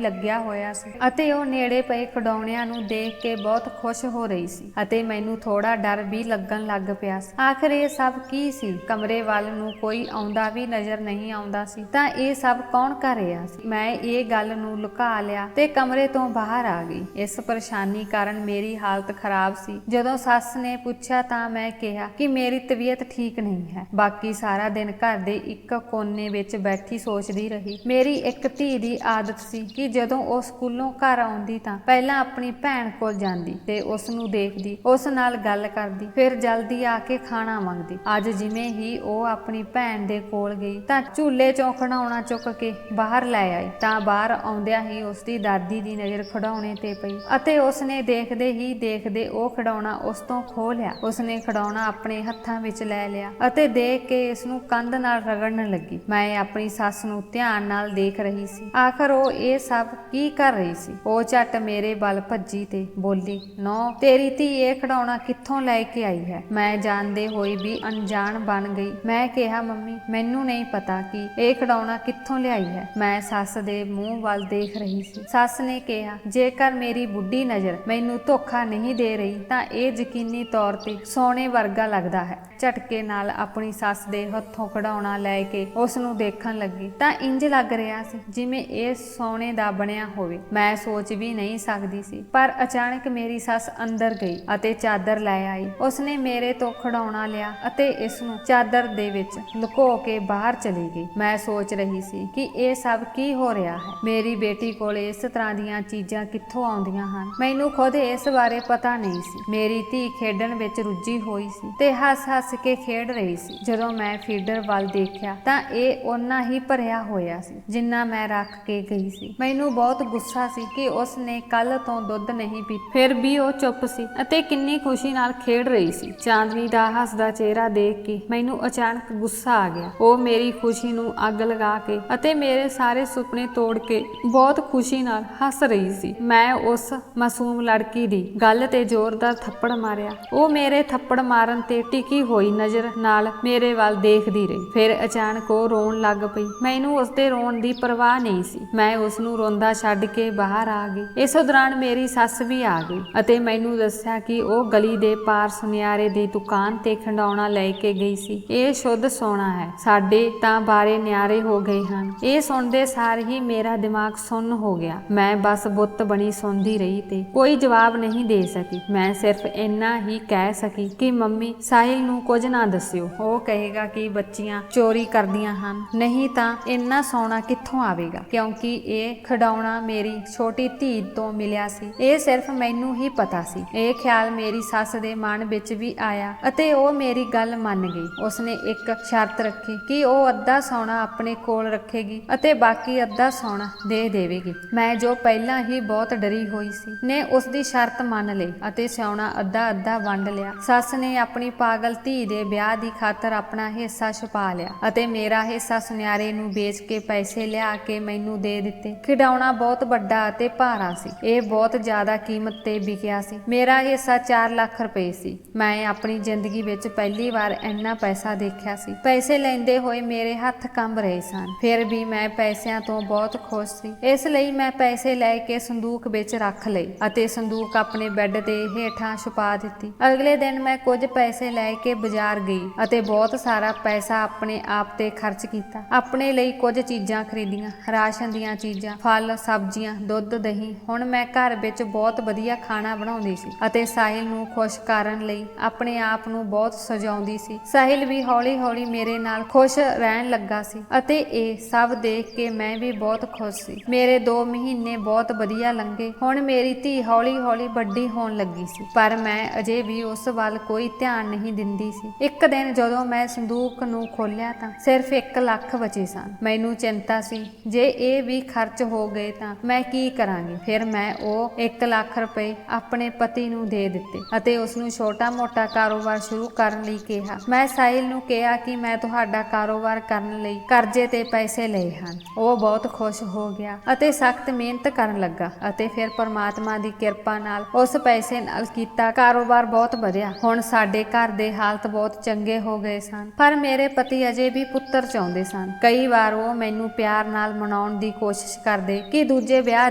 ਲੱਗਿਆ ਹੋਇਆ ਸੀ ਅਤੇ ਉਹ ਨੇੜੇ ਪਏ ਖਿਡੌਣਿਆਂ ਨੂੰ ਦੇਖ ਕੇ ਬਹੁਤ ਖੁਸ਼ ਹੋ ਰਹੀ ਸੀ ਅਤੇ ਮੈਨੂੰ ਥੋੜਾ ਡਰ ਵੀ ਲੱਗਣ ਲੱਗ ਪਿਆ ਸੀ। ਆਖਿਰ ਇਹ ਸਭ ਕੀ ਸੀ? ਕਮਰੇ ਵੱਲ ਨੂੰ ਕੋਈ ਆਉਂਦਾ ਵੀ ਨਜ਼ਰ ਨਹੀਂ ਆਉਂਦਾ ਸੀ ਤਾਂ ਇਹ ਸਭ ਕੌਣ ਕਰ ਰਿਹਾ ਸੀ? ਮੈਂ ਇਹ ਗੱਲ ਨੂੰ ਲੁਕਾ ਲਿਆ ਤੇ ਕਮਰੇ ਤੋਂ ਬਾਹਰ ਆ ਗਈ। ਇਸ ਪਰੇਸ਼ਾਨੀ ਕਾਰਨ ਮੇਰੀ ਹਾਲਤ ਖਰਾਬ ਸੀ। ਜਦੋਂ ਸੱਸ ਨੇ ਪੁੱਛਿਆ ਤਾਂ ਮੈਂ ਕਿਹਾ ਕਿ ਮੇਰੀ ਤਬੀਅਤ ਠੀਕ ਨਹੀਂ ਹੈ। ਬਾਕੀ ਸਾਰਾ ਦਿਨ ਘਰ ਦੇ ਇੱਕ ਕੋਨੇ ਵਿੱਚ ਬੈਠੀ ਸੋਚਦੀ ਰਹੀ। ਮੇਰੀ ਇੱਕ ਧੀ ਦੀ ਆਦਤ ਸੀ ਕਿ ਜਦੋਂ ਉਹ ਸਕੂਲੋਂ ਘਰ ਆਉਂਦੀ ਤਾਂ ਪਹਿਲਾਂ ਆਪਣੀ ਭੈਣ ਕੋਲ ਜਾਂਦੀ ਤੇ ਉਸ ਨੂੰ ਦੇਖਦੀ, ਉਸ ਨਾਲ ਗੱਲ ਕਰਦੀ, ਫਿਰ ਜਲਦੀ ਆ ਕੇ ਖਾਣਾ ਮੰਗਦੀ। ਅੱਜ ਜਿਵੇਂ ਹੀ ਉਹ ਆਪਣੀ ਭੈਣ ਦੇ ਕੋਲ ਗਈ ਤਾਂ ਝੂਲੇ ਚੋਂ ਖਿਡੌਣਾ ਚੁੱਕ ਕੇ ਬਾਹਰ ਲੈ ਆਈ ਤਾਂ ਬਾਹਰ ਆਉਂਦਿਆਂ ਹੀ ਉਸਦੀ ਦਾਦੀ ਦੀ ਨਜ਼ਰ ਖਿਡੌਣੇ ਤੇ ਪਈ ਅਤੇ ਉਸਨੇ ਦੇਖਦੇ ਹੀ ਦੇਖਦੇ ਉਹ ਖਿਡੌਣਾ ਉਸ ਤੋਂ ਖੋਹ ਲਿਆ। ਉਸਨੇ ਖਿਡੌਣਾ ਆਪਣੇ ਹੱਥਾਂ ਵਿੱਚ ਲੈ ਲਿਆ ਅਤੇ ਦੇਖ ਕੇ ਇਸ ਨੂੰ ਕੰਧ ਨਾਲ ਰਗੜਨ ਲੱਗੀ। ਮੈਂ ਆਪਣੀ ਸੱਸ ਨੂੰ ਧਿਆਨ ਨਾਲ ਦੇਖ ਰਹੀ ਸੀ। ਆਖਰ ਉਹ ਇਹ ਸਭ ਕੀ ਕਰ ਰਹੀ ਸੀ? ਉਹ ਝੱਟ ਮੇਰੇ ਵੱਲ ਭੱਜੀ ਤੇ ਬੋਲੀ, ਨੋ ਤੇਰੀ ਧੀ ਇਹ ਖਿਡੌਣਾ ਕਿੱਥੋਂ ਲੈ ਕੇ ਆਈ ਹੈ? ਮੈਂ ਜਾਣਦੇ ਹੋਏ ਵੀ ਅਣਜਾਣ ਬਣ ਗਈ। ਮੈਂ ਕਿਹਾ, ਮੰਮੀ ਮੈਨੂੰ ਨਹੀਂ ਪਤਾ ਕਿ ਇਹ ਖਿਡੌਣਾ ਕਿੱਥੋਂ ਲਿਆਈ ਹੈ। ਮੈਂ ਸੱਸ ਦੇ ਮੂੰਹ ਵੱਲ ਦੇਖ ਰਹੀ ਸੀ। ਸੱਸ ਨੇ ਕਿਹਾ, ਜੇਕਰ ਮੇਰੀ ਬੁੱਢੀ ਨਜ਼ਰ ਮੈਨੂੰ ਧੋਖਾ ਨਹੀਂ ਦੇ ਰਹੀ ਤਾਂ ਇਹ ਯਕੀਨੀ ਤੌਰ ਤੇ ਸੋਨੇ ਵਰਗਾ ਲੱਗਦਾ ਹੈ। ਝਟਕੇ ਨਾਲ ਆਪਣੀ ਸੱਸ ਦੇ ਹੱਥੋਂ ਖਿਡੌਣਾ ਲੈ ਕੇ ਉਸ ਨੂੰ ਦੇਖਣ ਲੱਗੀ ਤਾਂ ਇੰਜ ਲੱਗ ਰਿਹਾ ਸੀ ਜਿਵੇਂ ਇਹ ਸੋਨੇ ਦਾ ਬਣਿਆ ਹੋਵੇ। ਮੈਂ ਸੋਚ ਵੀ ਨਹੀਂ ਸਕਦੀ ਸੀ। ਪਰ ਅਚਾਨਕ ਮੇਰੀ ਸੱਸ ਅੰਦਰ ਗਈ ਅਤੇ ਚਾਦਰ ਲੈ ਆਈ। ਉਸਨੇ ਮੇਰੇ ਤੋਂ ਖਿਡੌਣਾ ਲਿਆ ਅਤੇ ਇਸ ਨੂੰ ਚਾਦਰ ਦੇ ਵਿੱਚ ਲੁਕੋ ਕੇ ਬਾਹਰ ਚਲੀ ਗਈ। ਮੈਂ ਸੋਚ ਰਹੀ ਸੀ ਕਿ ਇਹ ਸਭ ਕੀ ਹੋ ਰਿਹਾ ਹੈ। ਮੇਰੀ ਬੇਟੀ ਕੋਲ ਇਸ ਤਰ੍ਹਾਂ ਦੀਆਂ ਚੀਜ਼ਾਂ ਕਿੱਥੋਂ ਆਉਂਦੀਆਂ ਹਨ? ਮੈਨੂੰ ਖੁਦ ਇਸ ਬਾਰੇ ਪਤਾ ਨਹੀਂ ਸੀ। ਮੇਰੀ ਧੀ ਖੇਡਣ ਵਿੱਚ ਰੁੱਝੀ ਹੋਈ ਸੀ ਤੇ ਹੱਸ-ਹੱਸ ਕੇ ਖੇਡ ਰਹੀ ਸੀ। ਜਦੋਂ ਮੈਂ ਫੀਡਰ ਵੱਲ ਦੇਖਿਆ ਤਾਂ ਇਹ ਓਨਾ ਹੀ ਭਰਿਆ ਹੋਇਆ ਸੀ ਜਿੰਨਾ ਮੈਂ ਰੱਖ ਕੇ ਗਈ ਸੀ। ਮੈਨੂੰ ਬਹੁਤ ਗੁੱਸਾ ਸੀ ਕਿ ਉਸ ਨੇ ਕੱਲ ਤੋਂ ਦੁੱਧ ਨਹੀਂ ਪੀਤਾ। ਫਿਰ ਵੀ ਉਹ ਚੁੱਪ ਸੀ ਅਤੇ ਕਿੰਨੀ ਖੁਸ਼ੀ ਨਾਲ ਖੇਡ ਰਹੀ ਸੀ। ਚਾਂਦਨੀ ਦਾ ਹੱਸਦਾ ਚਿਹਰਾ ਦੇਖ ਕੇ ਮੈਨੂੰ ਅਚਾਨਕ ਗੁੱਸਾ ਆ ਗਿਆ। ਉਹ ਮੇਰੀ ਖੁਸ਼ੀ ਨੂੰ ਅੱਗ ਲਗਾ ਕੇ ਅਤੇ ਮੇਰੇ ਸਾਰੇ ਸੁਪਨੇ ਤੋੜ ਕੇ ਬਹੁਤ ਖੁਸ਼ੀ ਨਾਲ ਹੱਸ ਰਹੀ ਸੀ। ਮੈਂ ਉਸ ਮਾਸੂਮ ਲੜਕੀ ਦੀ ਗੱਲ ਤੇ ਜ਼ੋਰਦਾਰ ਥੱਪੜ ਮਾਰਿਆ। ਉਹ ਮੇਰੇ ਥੱਪੜ ਮਾਰਨ ਤੇ ਟਿਕੀ ਹੋਈ ਨਜ਼ਰ ਨਾਲ ਮੇਰੇ ਵੱਲ ਦੇਖਦੀ ਰਹੀ। ਫਿਰ ਅਚਾਨਕ ਉਹ ਰੋਣ ਲੱਗ ਪਈ। ਮੈਨੂੰ ਉਸਦੇ ਰੋਣ ਦੀ ਪਰਵਾਹ ਨਹੀਂ ਸੀ। ਮੈਂ ਉਸ ਨੂੰ ਰੋਂਦਾ ਛੱਡ ਕੇ ਬਾਹਰ ਆ ਗਈ। ਇਸ ਦੌਰਾਨ ਮੇਰੀ ਸੱਸ ਵੀ ਆ ਗਈ ਅਤੇ ਮੈਨੂੰ ਦੱਸਿਆ ਕਿ ਉਹ ਗਲੀ ਦੇ ਪਾਰ ਸੁਨਿਆਰੇ ਦੀ ਦੁਕਾਨ ਤੇ ਖਿਡੌਣਾ ਲੈ ਕੇ ਗਈ ਸੀ। ਇਹ ਸ਼ੁੱਧ ਸੋਨਾ ਹੈ। ਸਾਡੇ ਤਾਂ ਬਾਰੇ ਨਿਆਰੇ ਹੋ ਗਏ ਹਨ। ਇਹ ਸੁਣਦੇ ਸਾਰ ਹੀ ਮੇਰਾ ਦਿਮਾਗ ਸੁੰਨ ਹੋ ਗਿਆ। ਮੈਂ ਬਸ ਬੁੱਤ ਬਣੀ ਸੁਣਦੀ ਰਹੀ ਤੇ ਕੋਈ ਜਵਾਬ ਨਹੀਂ ਦੇ ਸਕੀ। ਮੈਂ ਸਿਰਫ ਇੰਨਾ ਹੀ ਕਹਿ ਸਕੀ ਕਿ ਮੰਮੀ ਸਾਹਿਲ ਨੂੰ ਕੁਝ ਨਾ ਦੱਸਿਓ। ਉਹ ਕਹੇਗਾ ਕਿ ਬੱਚੀਆਂ ਚੋਰੀ ਕਰਦੀਆਂ ਹਨ, ਨਹੀਂ ਤਾਂ ਇੰਨਾ ਸੋਨਾ ਕਿੱਥੋਂ ਆਵੇਗਾ? ਕਿਉਂਕਿ ਇਹ ਖਿਡੌਣਾ ਮੇਰੀ ਛੋਟੀ ਧੀ ਤੋਂ ਮਿਲਿਆ ਸੀ। ਇਹ ਸਿਰਫ ਮੈਨੂੰ ਹੀ ਪਤਾ ਸੀ। ਇਹ ਖਿਆਲ ਮੇਰੀ ਸੱਸ ਦੇ ਮਨ ਵਿੱਚ ਵੀ ਆਇਆ ਅਤੇ ਉਹ ਮੇਰੀ ਗੱਲ ਮੰਨ ਗਈ। ਉਸਨੇ ਇੱਕ ਸ਼ਰਤ ਰੱਖੀ ਕਿ ਉਹ ਅੱਧਾ ਸੋਨਾ ਆਪਣੇ ਕੋਲ ਰੱਖੇਗੀ ਅਤੇ ਬਾਕੀ ਅੱਧਾ ਸੋਨਾ ਦੇ ਦੇਵੇਗੀ। ਮੈਂ ਜੋ ਪਹਿਲਾਂ ਹੀ ਬਹੁਤ ਡਰੀ ਹੋਈ ਸੀ ਨੇ ਉਸਦੀ ਸ਼ਰਤ ਮੰਨ ਲਈ ਅਤੇ ਸੋਨਾ ਅੱਧਾ-ਅੱਧਾ ਵੰਡ ਲਿਆ। ਸੱਸ ਨੇ ਆਪਣੀ ਪਾਗਲ ਧੀ ਦੇ ਵਿਆਹ ਦੀ ਖਾਤਰ ਆਪਣਾ ਹਿੱਸਾ ਛੁਪਾ ਲਿਆ ਅਤੇ ਮੇਰਾ ਹਿੱਸਾ ਸੁਨਿਆਰੇ ਨੂੰ ਵੇਚ ਕੇ ਪੈਸੇ ਲਿਆ ਕੇ ਮੈਨੂੰ ਦੇ ਦਿੱਤੇ। ਖਿਡੌਣਾ ਬਹੁਤ ਵੱਡਾ ਅਤੇ ਭਾਰਾ ਸੀ। ਇਹ ਬਹੁਤ ਜ਼ਿਆਦਾ ਕੀਮਤ ਤੇ ਵਿਕਿਆ ਸੀ। ਮੇਰਾ ਹਿੱਸਾ 4 ਲੱਖ ਰੁਪਏ ਸੀ। ਮੈਂ ਆਪਣੀ ਜ਼ਿੰਦਗੀ ਵਿੱਚ ਪਹਿਲੀ ਵਾਰ ਇੰਨਾ ਪੈਸਾ ਦੇਖਿਆ ਸੀ। ਪੈਸੇ ਲੈਂਦੇ ਹੋਏ ਮੇਰੇ ਹੱਥ ਕੰਬ ਰਹੇ ਸਨ। ਫਿਰ ਵੀ ਮੈਂ ਪੈਸਿਆਂ ਤੋਂ ਬਹੁਤ ਖੁਸ਼ ਸੀ। ਇਸ ਲਈ ਮੈਂ ਪੈਸੇ ਲੈ ਕੇ ਸੰਦੂਕ ਵਿੱਚ ਰੱਖ ਲਏ ਅਤੇ ਸੰਦੂਕ ਆਪਣੇ ਬੈੱਡ ਦੇ ਹੇਠਾਂ ਛੁਪਾ ਦਿੱਤੀ। ਅਗਲੇ ਦਿਨ ਮੈਂ ਕੁਝ ਪੈਸੇ ਲੈ ਕੇ ਬਾਜ਼ਾਰ ਗਈ ਅਤੇ ਬਹੁਤ ਸਾਰਾ ਪੈਸਾ ਆਪਣੇ ਆਪ ਤੇ ਖਰਚ ਕੀਤਾ। ਆਪਣੇ ਲਈ ਕੁਝ ਚੀਜ਼ਾਂ ਖਰੀਦੀਆਂ, ਰਾਸ਼ਨ ਦੀਆਂ ਚੀਜ਼ਾਂ, ਫਲ, ਸਬਜ਼ੀਆਂ, ਦੁੱਧ, ਦਹੀਂ। ਹੁਣ ਮੈਂ ਘਰ ਵਿੱਚ ਬਹੁਤ ਵਧੀਆ ਖਾਣਾ ਬਣਾਉਂਦੀ ਸੀ ਅਤੇ ਸਾਹਿਲ ਨੂੰ ਖੁਸ਼ ਕਰਨ ਲਈ ਆਪਣੇ ਆਪ ਨੂੰ ਬਹੁਤ ਸਜਾਉਂਦੀ ਸੀ। ਸਾਹਿਲ ਵੀ ਹੌਲੀ-ਹੌਲੀ ਮੇਰੇ ਨਾਲ ਖੁਸ਼ ਰਹਿਣ ਲੱਗਾ ਸੀ ਅਤੇ ਇਹ ਸਭ ਦੇਖ ਕੇ ਮੈਂ ਵੀ ਬਹੁਤ ਖੁਸ਼ ਸੀ। ਮੇਰੇ 2 ਮਹੀਨੇ ਬਹੁਤ ਵਧੀਆ ਲੰਘੇ। ਹੁਣ ਮੇਰੀ ਧੀ ਹੌਲੀ-ਹੌਲੀ ਵੱਡੀ ਹੋਣ ਲੱਗੀ ਸੀ ਪਰ ਮੈਂ ਅਜੇ ਵੀ ਉਸ ਵੱਲ ਕੋਈ ਧਿਆਨ ਨਹੀਂ ਦਿੰਦੀ ਸੀ। ਇੱਕ ਦਿਨ ਜਦੋਂ ਮੈਂ ਸੰਦੂਕ ਨੂੰ ਖੋਲ੍ਹਿਆ ਤਾਂ ਸਿਰਫ 1 ਲੱਖ ਬਚੇ ਸਨ। ਮੈਨੂੰ ਚਿੰਤਾ ਸੀ ਜੇ ਇਹ ਵੀ ਖਰਚ ਹੋ ਗਏ ਤਾਂ ਮੈਂ ਕੀ ਕਰਾਂਗੀ। ਫਿਰ ਮੈਂ ਉਹ 1 ਲੱਖ ਰੁਪਏ ਆਪਣੇ ਪਤੀ ਨੂੰ ਦੇ ਦਿੱਤੇ ਅਤੇ ਉਸ ਨੂੰ ਛੋਟਾ-ਮੋਟਾ ਕਾਰੋਬਾਰ ਸ਼ੁਰੂ ਕਰਨ ਲਈ ਕਿਹਾ। ਮੈਂ ਸਾਹਿਲ ਮੈਨੂੰ ਕਿਹਾ ਕਿ ਮੈਂ ਤੁਹਾਡਾ ਕਾਰੋਬਾਰ ਕਰਨ ਲਈ ਕਰਜ਼ੇ ਤੇ ਪੈਸੇ ਲਏ ਹਨ। ਉਹ ਬਹੁਤ ਖੁਸ਼ ਹੋ ਗਿਆ ਅਤੇ ਸਖਤ ਮਿਹਨਤ ਕਰਨ ਲੱਗਾ ਅਤੇ ਫਿਰ ਪਰਮਾਤਮਾ ਦੀ ਕਿਰਪਾ ਨਾਲ ਉਸ ਪੈਸੇ ਨਾਲ ਕੀਤਾ ਕਾਰੋਬਾਰ ਬਹੁਤ ਵਧਿਆ। ਹੁਣ ਸਾਡੇ ਘਰ ਦੇ ਹਾਲਤ ਬਹੁਤ ਚੰਗੇ ਹੋ ਗਏ ਸਨ, ਪਰ ਮੇਰੇ ਪਤੀ ਅਜੇ ਵੀ ਪੁੱਤਰ ਚਾਹੁੰਦੇ ਸਨ। ਕਈ ਵਾਰ ਉਹ ਮੈਨੂੰ ਪਿਆਰ ਨਾਲ ਮਨਾਉਣ ਦੀ ਕੋਸ਼ਿਸ਼ ਕਰਦੇ ਕਿ ਦੂਜੇ ਵਿਆਹ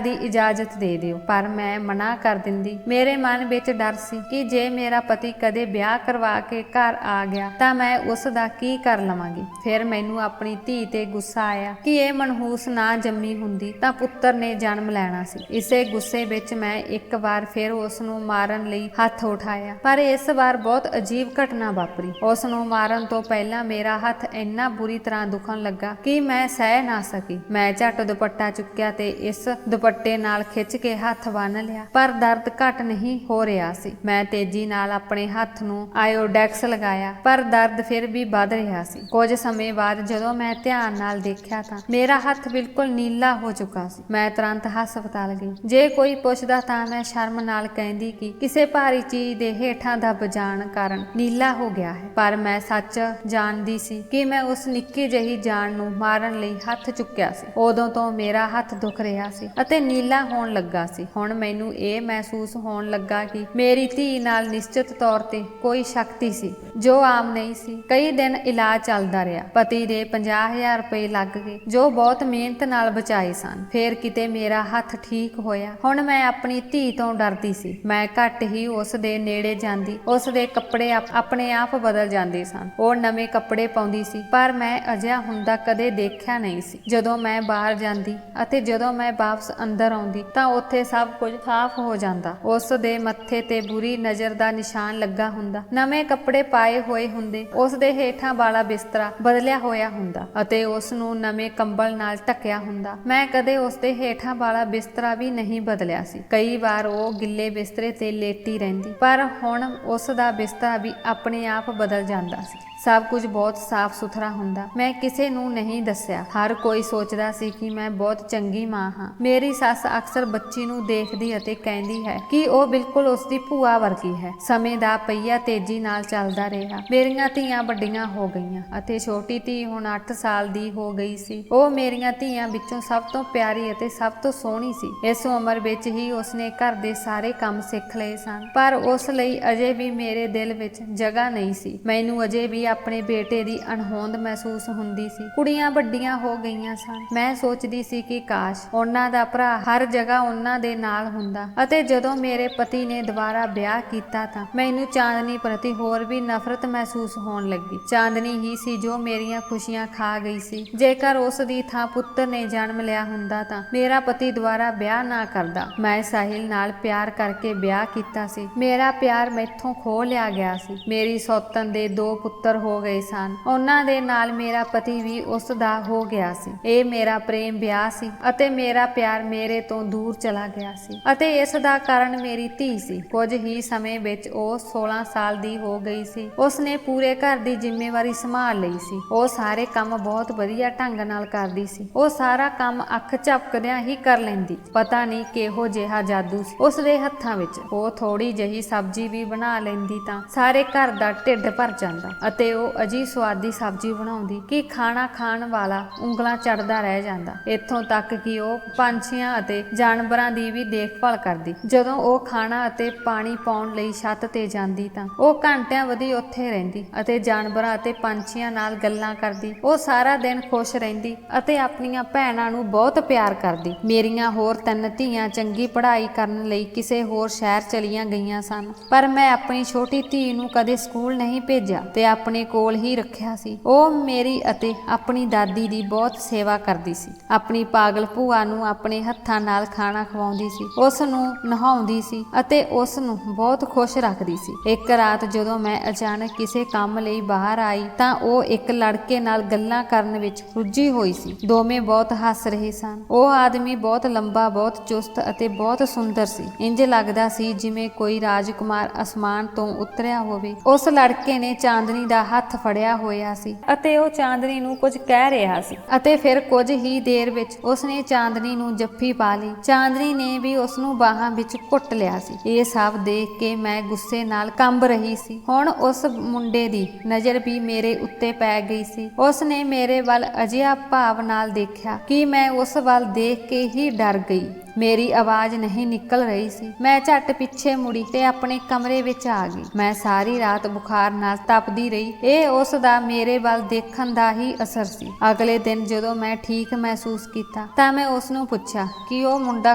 ਦੀ ਇਜਾਜ਼ਤ ਦੇ ਦਿਓ, ਪਰ ਮੈਂ ਮਨਾ ਕਰ ਦਿੰਦੀ। ਮੇਰੇ ਮਨ ਵਿੱਚ ਡਰ ਸੀ ਕਿ ਜੇ ਮੇਰਾ ਪਤੀ ਕਦੇ ਵਿਆਹ ਕਰਵਾ ਕੇ ਘਰ ਆ ਗਿਆ ਤਾਂ ਮੈਂ ਉਸ ਦਾ ਕੀ ਕਰ ਲਵਾਂਗੀ। ਫਿਰ ਮੈਨੂੰ ਆਪਣੀ ਧੀ ਤੇ ਗੁੱਸਾ ਆਇਆ ਕਿ ਇਹ ਮਨਹੂਸ ਨਾ ਜੰਮੀ ਹੁੰਦੀ ਤਾਂ ਪੁੱਤਰ ਨੇ ਜਨਮ ਲੈਣਾ ਸੀ। ਇਸੇ ਗੁੱਸੇ ਵਿੱਚ ਮੈਂ ਇੱਕ ਵਾਰ ਫਿਰ ਉਸ ਨੂੰ ਮਾਰਨ ਲਈ ਹੱਥ ਉਠਾਇਆ, ਪਰ ਇਸ ਵਾਰ ਬਹੁਤ ਅਜੀਬ ਘਟਨਾ ਵਾਪਰੀ। ਉਸ ਨੂੰ ਮਾਰਨ ਤੋਂ ਪਹਿਲਾਂ ਮੇਰਾ ਹੱਥ ਇੰਨਾ ਬੁਰੀ ਤਰ੍ਹਾਂ ਦੁਖਣ ਲੱਗਾ ਕਿ ਮੈਂ ਸਹਿ ਨਾ ਸਕੀ। ਮੈਂ ਝੱਟ ਦੁਪੱਟਾ ਚੁੱਕਿਆ ਤੇ ਇਸ ਦੁਪੱਟੇ ਨਾਲ ਖਿੱਚ ਕੇ ਹੱਥ ਬੰਨ੍ਹ ਲਿਆ, ਪਰ ਦਰਦ ਘੱਟ ਨਹੀਂ ਹੋ ਰਿਹਾ ਸੀ। ਮੈਂ ਤੇਜ਼ੀ ਨਾਲ ਆਪਣੇ ਹੱਥ ਨੂੰ ਆਇਓਡੈਕਸ ਲਗਾਇਆ, ਪਰ ਦਰਦ ਫਿਰ ਵੀ ਵੱਧ ਰਿਹਾ ਸੀ। ਕੁਝ ਸਮੇਂ ਬਾਅਦ ਜਦੋਂ ਮੈਂ ਧਿਆਨ ਨਾਲ ਦੇਖਿਆ ਤਾਂ ਮੇਰਾ ਹੱਥ ਬਿਲਕੁਲ ਨੀਲਾ ਹੋ ਚੁੱਕਾ ਸੀ। ਮੈਂ ਤੁਰੰਤ ਹਸਪਤਾਲ ਗਈ। ਜੇ ਕੋਈ ਪੁੱਛਦਾ ਤਾਂ ਮੈਂ ਸ਼ਰਮ ਨਾਲ ਕਹਿੰਦੀ ਕਿ ਕਿਸੇ ਭਾਰੀ ਚੀਜ਼ ਦੇ ਹੇਠਾਂ ਦਬ ਜਾਣ ਕਾਰਨ ਨੀਲਾ ਹੋ ਗਿਆ ਹੈ, ਪਰ ਮੈਂ ਸੱਚ ਜਾਣਦੀ ਸੀ ਕਿ ਮੈਂ ਉਸ ਨਿੱਕੀ ਜਿਹੀ ਜਾਨ ਨੂੰ ਮਾਰਨ ਲਈ ਹੱਥ ਚੁੱਕਿਆ ਸੀ। ਉਦੋਂ ਤੋਂ ਮੇਰਾ ਹੱਥ ਦੁਖ ਰਿਹਾ ਸੀ ਅਤੇ ਨੀਲਾ ਹੋਣ ਲੱਗਾ ਸੀ। ਹੁਣ ਮੈਨੂੰ ਇਹ ਮਹਿਸੂਸ ਹੋਣ ਲੱਗਾ ਕਿ ਮੇਰੀ ਧੀ ਨਾਲ ਨਿਸ਼ਚਿਤ ਤੌਰ ਤੇ ਕੋਈ ਸ਼ਕਤੀ ਸੀ ਜੋ ਆਮ ਨਹੀਂ ਸੀ। ਕਈ ਦਿਨ ਇਲਾਜ ਚੱਲਦਾ ਰਿਹਾ। ਪਤੀ ਦੇ 50,000 ਰੁਪਏ ਲੱਗ ਗਏ ਜੋ ਬਹੁਤ ਮਿਹਨਤ ਨਾਲ ਬਚਾਏ ਸਨ। ਫਿਰ ਕਿਤੇ ਮੇਰਾ ਹੱਥ ਠੀਕ ਹੋਇਆ। ਹੁਣ ਮੈਂ ਆਪਣੀ ਧੀ ਤੋਂ ਡਰਦੀ ਸੀ। ਮੈਂ ਘੱਟ ਹੀ ਉਸ ਦੇ ਨੇੜੇ ਜਾਂਦੀ। ਉਸ ਦੇ ਕੱਪੜੇ ਆਪਣੇ ਆਪ ਬਦਲ ਜਾਂਦੇ ਸਨ। ਉਹ ਨਵੇਂ ਕੱਪੜੇ ਪਾਉਂਦੀ ਸੀ, ਪਰ ਮੈਂ ਅਜਿਹਾ ਹੁੰਦਾ ਕਦੇ ਦੇਖਿਆ ਨਹੀਂ ਸੀ। ਜਦੋਂ ਮੈਂ ਬਾਹਰ ਜਾਂਦੀ ਅਤੇ ਜਦੋਂ ਮੈਂ ਵਾਪਸ ਅੰਦਰ ਆਉਂਦੀ ਤਾਂ ਉੱਥੇ ਸਭ ਕੁਝ ਸਾਫ਼ ਹੋ ਜਾਂਦਾ। ਉਸ ਦੇ ਮੱਥੇ ਤੇ ਬੁਰੀ ਨਜ਼ਰ ਦਾ ਨਿਸ਼ਾਨ ਲੱਗਾ ਹੁੰਦਾ, ਨਵੇਂ ਕੱਪੜੇ ਪਾਏ ਹੋਏ ਹੁੰਦੇ, ਉਸ ਦੇ ਹੇਠਾਂ ਵਾਲਾ ਬਿਸਤਰਾ ਬਦਲਿਆ ਹੋਇਆ ਹੁੰਦਾ ਅਤੇ ਉਸ ਨੂੰ ਨਵੇਂ ਕੰਬਲ ਨਾਲ ਢੱਕਿਆ ਹੁੰਦਾ। ਮੈਂ ਕਦੇ ਉਸ ਦੇ ਹੇਠਾਂ ਵਾਲਾ ਬਿਸਤਰਾ ਵੀ ਨਹੀਂ ਬਦਲਿਆ ਸੀ। ਕਈ ਵਾਰ ਉਹ ਗਿੱਲੇ ਬਿਸਤਰੇ ਤੇ ਲੇਟੀ ਰਹਿੰਦੀ, ਪਰ ਹੁਣ ਉਸ ਦਾ ਬਿਸਤਰਾ ਵੀ ਆਪਣੇ ਆਪ ਬਦਲ ਜਾਂਦਾ ਸੀ। ਸਭ ਕੁਝ ਬਹੁਤ ਸਾਫ਼ ਸੁਥਰਾ ਹੁੰਦਾ। ਮੈਂ ਕਿਸੇ ਨੂੰ ਨਹੀਂ ਦੱਸਿਆ। ਹਰ ਕੋਈ ਸੋਚਦਾ ਸੀ ਕਿ ਮੈਂ ਬਹੁਤ ਚੰਗੀ ਮਾਂ ਹਾਂ। ਮੇਰੀ ਸੱਸ ਅਕਸਰ ਬੱਚੀ ਨੂੰ ਦੇਖਦੀ ਅਤੇ ਕਹਿੰਦੀ ਹੈ ਕਿ ਉਹ ਬਿਲਕੁਲ ਉਸ ਦੀ ਭੂਆ ਵਰਗੀ ਹੈ। ਸਮੇਂ ਦਾ ਪਹੀਆ ਤੇਜ਼ੀ ਨਾਲ ਚੱਲਦਾ ਰਿਹਾ। ਮੇਰੀਆਂ ਧੀਆਂ ਵੱਡੀਆਂ ਹੋ ਗਈਆਂ ਅਤੇ ਛੋਟੀ ਧੀ ਹੁਣ 8 ਸਾਲ ਦੀ ਹੋ ਗਈ ਸੀ। ਉਹ ਮੇਰੀਆਂ ਧੀਆਂ ਵਿੱਚੋਂ ਸਭ ਤੋਂ ਪਿਆਰੀ ਅਤੇ ਸਭ ਤੋਂ ਸੋਹਣੀ ਸੀ। ਇਸ ਉਮਰ ਵਿੱਚ ਹੀ ਉਸਨੇ ਘਰ ਦੇ ਸਾਰੇ ਕੰਮ ਸਿੱਖ ਲਏ ਸਨ, ਪਰ ਉਸ ਲਈ ਅਜੇ ਵੀ ਮੇਰੇ ਦਿਲ ਵਿੱਚ ਜਗ੍ਹਾ ਨਹੀਂ ਸੀ। ਮੈਨੂੰ ਅਜੇ ਵੀ ਆਪਣੇ ਬੇਟੇ ਦੀ ਅਣਹੋਂਦ ਮਹਿਸੂਸ ਹੁੰਦੀ ਸੀ। ਕੁੜੀਆਂ ਵੱਡੀਆਂ ਹੋ ਗਈਆਂ ਸਨ। ਮੈਂ ਸੋਚਦੀ ਸੀ ਕਿ ਕਾਸ਼ ਉਹਨਾਂ ਦਾ ਭਰਾ ਹਰ ਜਗ੍ਹਾ ਉਹਨਾਂ ਦੇ ਨਾਲ ਹੁੰਦਾ। ਅਤੇ ਜਦੋਂ ਮੇਰੇ ਪਤੀ ਨੇ ਦੁਬਾਰਾ ਵਿਆਹ ਕੀਤਾ ਤਾਂ ਮੈਨੂੰ ਚਾਂਦਨੀ ਪ੍ਰਤੀ ਹੋਰ ਵੀ ਨਫ਼ਰਤ ਮਹਿਸੂਸ ਹੋਣ ਲੱਗੀ। ਚਾਂਦਨੀ ਹੀ ਸੀ ਜੋ ਮੇਰੀਆਂ ਖੁਸ਼ੀਆਂ ਖਾ ਗਈ ਸੀ। ਜੇਕਰ ਉਸ ਦੀ ਥਾਂ ਪੁੱਤਰ ਨੇ ਜਨਮ ਲਿਆ ਹੁੰਦਾ ਤਾਂ ਮੇਰਾ ਪਤੀ ਦੁਬਾਰਾ ਵਿਆਹ ਨਾ ਕਰਦਾ। ਮੈਂ ਸਾਹਿਲ ਨਾਲ ਪਿਆਰ ਕਰਕੇ ਵਿਆਹ ਕੀਤਾ ਸੀ। ਮੇਰਾ ਪਿਆਰ ਮੈਥੋਂ ਖੋਹ ਲਿਆ ਗਿਆ ਸੀ। ਮੇਰੀ ਸੌਤਨ ਦੇ 2 ਪੁੱਤਰ ਹੋ ਗਏ ਸਨ। ਉਹਨਾਂ ਦੇ ਨਾਲ ਮੇਰਾ ਪਤੀ ਵੀ ਉਸ ਦਾ ਹੋ ਗਿਆ ਸੀ। ਇਹ ਮੇਰਾ ਪ੍ਰੇਮ ਵਿਆਹ ਸੀ ਅਤੇ ਮੇਰਾ ਪਿਆਰ ਮੇਰੇ ਤੋਂ ਦੂਰ ਚਲਾ ਗਿਆ ਸੀ ਅਤੇ ਇਸ ਦਾ ਕਾਰਨ ਮੇਰੀ ਧੀ ਸੀ। ਕੁਝ ਹੀ ਸਮੇਂ ਵਿੱਚ ਉਹ 16 ਸਾਲ ਦੀ ਹੋ ਗਈ ਸੀ। ਉਸਨੇ ਪੂਰੇ ਘਰ ਦੀ ਜ਼ਿੰਮੇਵਾਰੀ ਸੰਭਾਲ ਲਈ ਸੀ। ਉਹ ਸਾਰੇ ਕੰਮ ਬਹੁਤ ਵਧੀਆ ਢੰਗ ਨਾਲ ਕਰਦੀ ਸੀ। ਉਹ ਸਾਰਾ ਕੰਮ ਅੱਖ ਝਪਕਦਿਆਂ ਹੀ ਕਰ ਲੈਂਦੀ। ਪਤਾ ਨਹੀਂ ਕਿਹੋ ਜਿਹਾ ਜਾਦੂ ਸੀ ਉਸ ਦੇ ਹੱਥਾਂ ਵਿੱਚ। ਉਹ ਥੋੜੀ ਜਿਹੀ ਸਬਜ਼ੀ ਵੀ ਬਣਾ ਲੈਂਦੀ ਤਾਂ ਸਾਰੇ ਘਰ ਦਾ ਢਿੱਡ ਭਰ ਜਾਂਦਾ ਅਤੇ ਉਹ ਅਜੀ ਸਵਾਦੀ ਸਬਜ਼ੀ ਬਣਾਉਂਦੀ ਕਿ ਖਾਣਾ ਖਾਣ ਵਾਲਾ ਉਂਗਲਾਂ ਚੜਦਾ ਰਹਿ ਜਾਂਦਾ। ਇੱਥੋਂ ਤੱਕ ਕਿ ਉਹ ਪੰਛੀਆਂ ਅਤੇ ਜਾਨਵਰਾਂ ਦੀ ਵੀ ਦੇਖਭਾਲ ਕਰਦੀ। ਜਦੋਂ ਉਹ ਖਾਣਾ ਅਤੇ ਪਾਣੀ ਪਾਉਣ ਲਈ ਛੱਤ ਤੇ ਜਾਂਦੀ ਤਾਂ ਉਹ ਘੰਟਿਆਂ ਵਧੀ ਉੱਥੇ ਰਹਿੰਦੀ ਅਤੇ ਜਾਨਵਰਾਂ ਅਤੇ ਪੰਛੀਆਂ ਨਾਲ ਗੱਲਾਂ ਕਰਦੀ। ਉਹ ਸਾਰਾ ਦਿਨ ਖੁਸ਼ ਰਹਿੰਦੀ ਅਤੇ ਆਪਣੀਆਂ ਭੈਣਾਂ ਨੂੰ ਬਹੁਤ ਪਿਆਰ ਕਰਦੀ। ਮੇਰੀਆਂ ਹੋਰ 3 ਧੀਆਂ ਚੰਗੀ ਪੜ੍ਹਾਈ ਕਰਨ ਲਈ ਕਿਸੇ ਹੋਰ ਸ਼ਹਿਰ ਚਲੀਆਂ ਗਈਆਂ ਸਨ, ਪਰ ਮੈਂ ਆਪਣੀ ਛੋਟੀ ਧੀ ਨੂੰ ਕਦੇ ਸਕੂਲ ਨਹੀਂ ਭੇਜਿਆ ਤੇ ਆਪਣੇ ਕੋਲ ਹੀ ਰੱਖਿਆ ਸੀ। ਉਹ ਮੇਰੀ ਅਤੇ ਆਪਣੀ ਦਾਦੀ ਦੀ ਬਹੁਤ ਸੇਵਾ ਕਰਦੀ ਸੀ। ਆਪਣੀ ਪਾਗਲ ਭੂਆ ਨੂੰ ਆਪਣੇ ਹੱਥਾਂ ਨਾਲ ਖਾਣਾ ਖਵਾਉਂਦੀ ਸੀ, ਉਸ ਨੂੰ ਨਹਾਉਂਦੀ ਸੀ ਅਤੇ ਉਸ ਨੂੰ ਬਹੁਤ ਖੁਸ਼ ਰੱਖਦੀ ਸੀ। ਇੱਕ ਰਾਤ ਜਦੋਂ ਮੈਂ ਅਚਾਨਕ ਕਿਸੇ ਕੰਮ ਲਈ ਬਾਹਰ ਆਈ ਤਾਂ ਉਹ ਇੱਕ ਲੜਕੇ ਨਾਲ ਗੱਲਾਂ ਕਰਨ ਵਿੱਚ ਰੁੱਝੀ ਹੋਈ ਸੀ। ਦੋਵੇਂ ਬਹੁਤ ਹੱਸ ਰਹੇ ਸਨ। ਉਹ ਆਦਮੀ ਬਹੁਤ ਲੰਬਾ, ਬਹੁਤ ਚੁਸਤ ਅਤੇ ਬਹੁਤ ਸੁੰਦਰ ਸੀ। ਇੰਜ ਲੱਗਦਾ ਸੀ ਜਿਵੇਂ ਕੋਈ ਰਾਜਕੁਮਾਰ ਅਸਮਾਨ ਤੋਂ ਉਤਰਿਆ ਹੋਵੇ। ਉਸ ਲੜਕੇ ਨੇ ਚਾਂਦਨੀ ਦਾ ਹੱਥ ਫੜਿਆ ਹੋਇਆ ਸੀ ਅਤੇ ਉਹ ਚਾਂਦਨੀ ਨੂੰ ਕੁਝ ਕਹਿ ਰਿਹਾ ਸੀ ਅਤੇ ਫਿਰ ਕੁਝ ਹੀ ਦੇਰ ਵਿੱਚ ਉਸਨੇ ਚਾਂਦਨੀ ਨੂੰ ਜੱਫੀ ਪਾ ਲਈ। ਚਾਂਦਨੀ ਨੇ ਵੀ ਉਸ ਨੂੰ ਬਾਹਾਂ ਵਿੱਚ ਘੁੱਟ ਲਿਆ ਸੀ। ਇਹ ਸਭ ਦੇਖ ਕੇ ਮੈਂ ਗੁੱਸੇ ਨਾਲ ਕੰਬ ਰਹੀ ਸੀ। ਹੁਣ ਉਸ ਮੁੰਡੇ ਦੀ ਨਜ਼ਰ ਵੀ ਮੇਰੇ ਉੱਤੇ ਪੈ ਗਈ ਸੀ। ਉਸ ਨੇ ਮੇਰੇ ਵੱਲ ਅਜਿਹਾ ਭਾਵ ਨਾਲ ਦੇਖਿਆ ਕਿ ਮੈਂ ਉਸ ਵੱਲ ਦੇਖ ਕੇ ਹੀ ਡਰ ਗਈ। ਮੇਰੀ ਆਵਾਜ਼ ਨਹੀਂ ਨਿਕਲ ਰਹੀ ਸੀ। ਮੈਂ ਝੱਟ ਪਿੱਛੇ ਮੁੜੀ ਤੇ ਆਪਣੇ ਕਮਰੇ ਵਿੱਚ ਆ ਗਈ। ਮੈਂ ਸਾਰੀ ਰਾਤ ਬੁਖਾਰ ਨਾਲ ਤਪਦੀ ਰਹੀ। ਇਹ ਉਸ ਦਾ ਮੇਰੇ ਵੱਲ ਦੇਖਣ ਦਾ ਹੀ ਅਸਰ ਸੀ। ਅਗਲੇ ਦਿਨ ਜਦੋਂ ਮੈਂ ਠੀਕ ਮਹਿਸੂਸ ਕੀਤਾ ਤਾਂ ਮੈਂ ਉਸ ਨੂੰ ਪੁੱਛਿਆ ਕਿ ਉਹ ਮੁੰਡਾ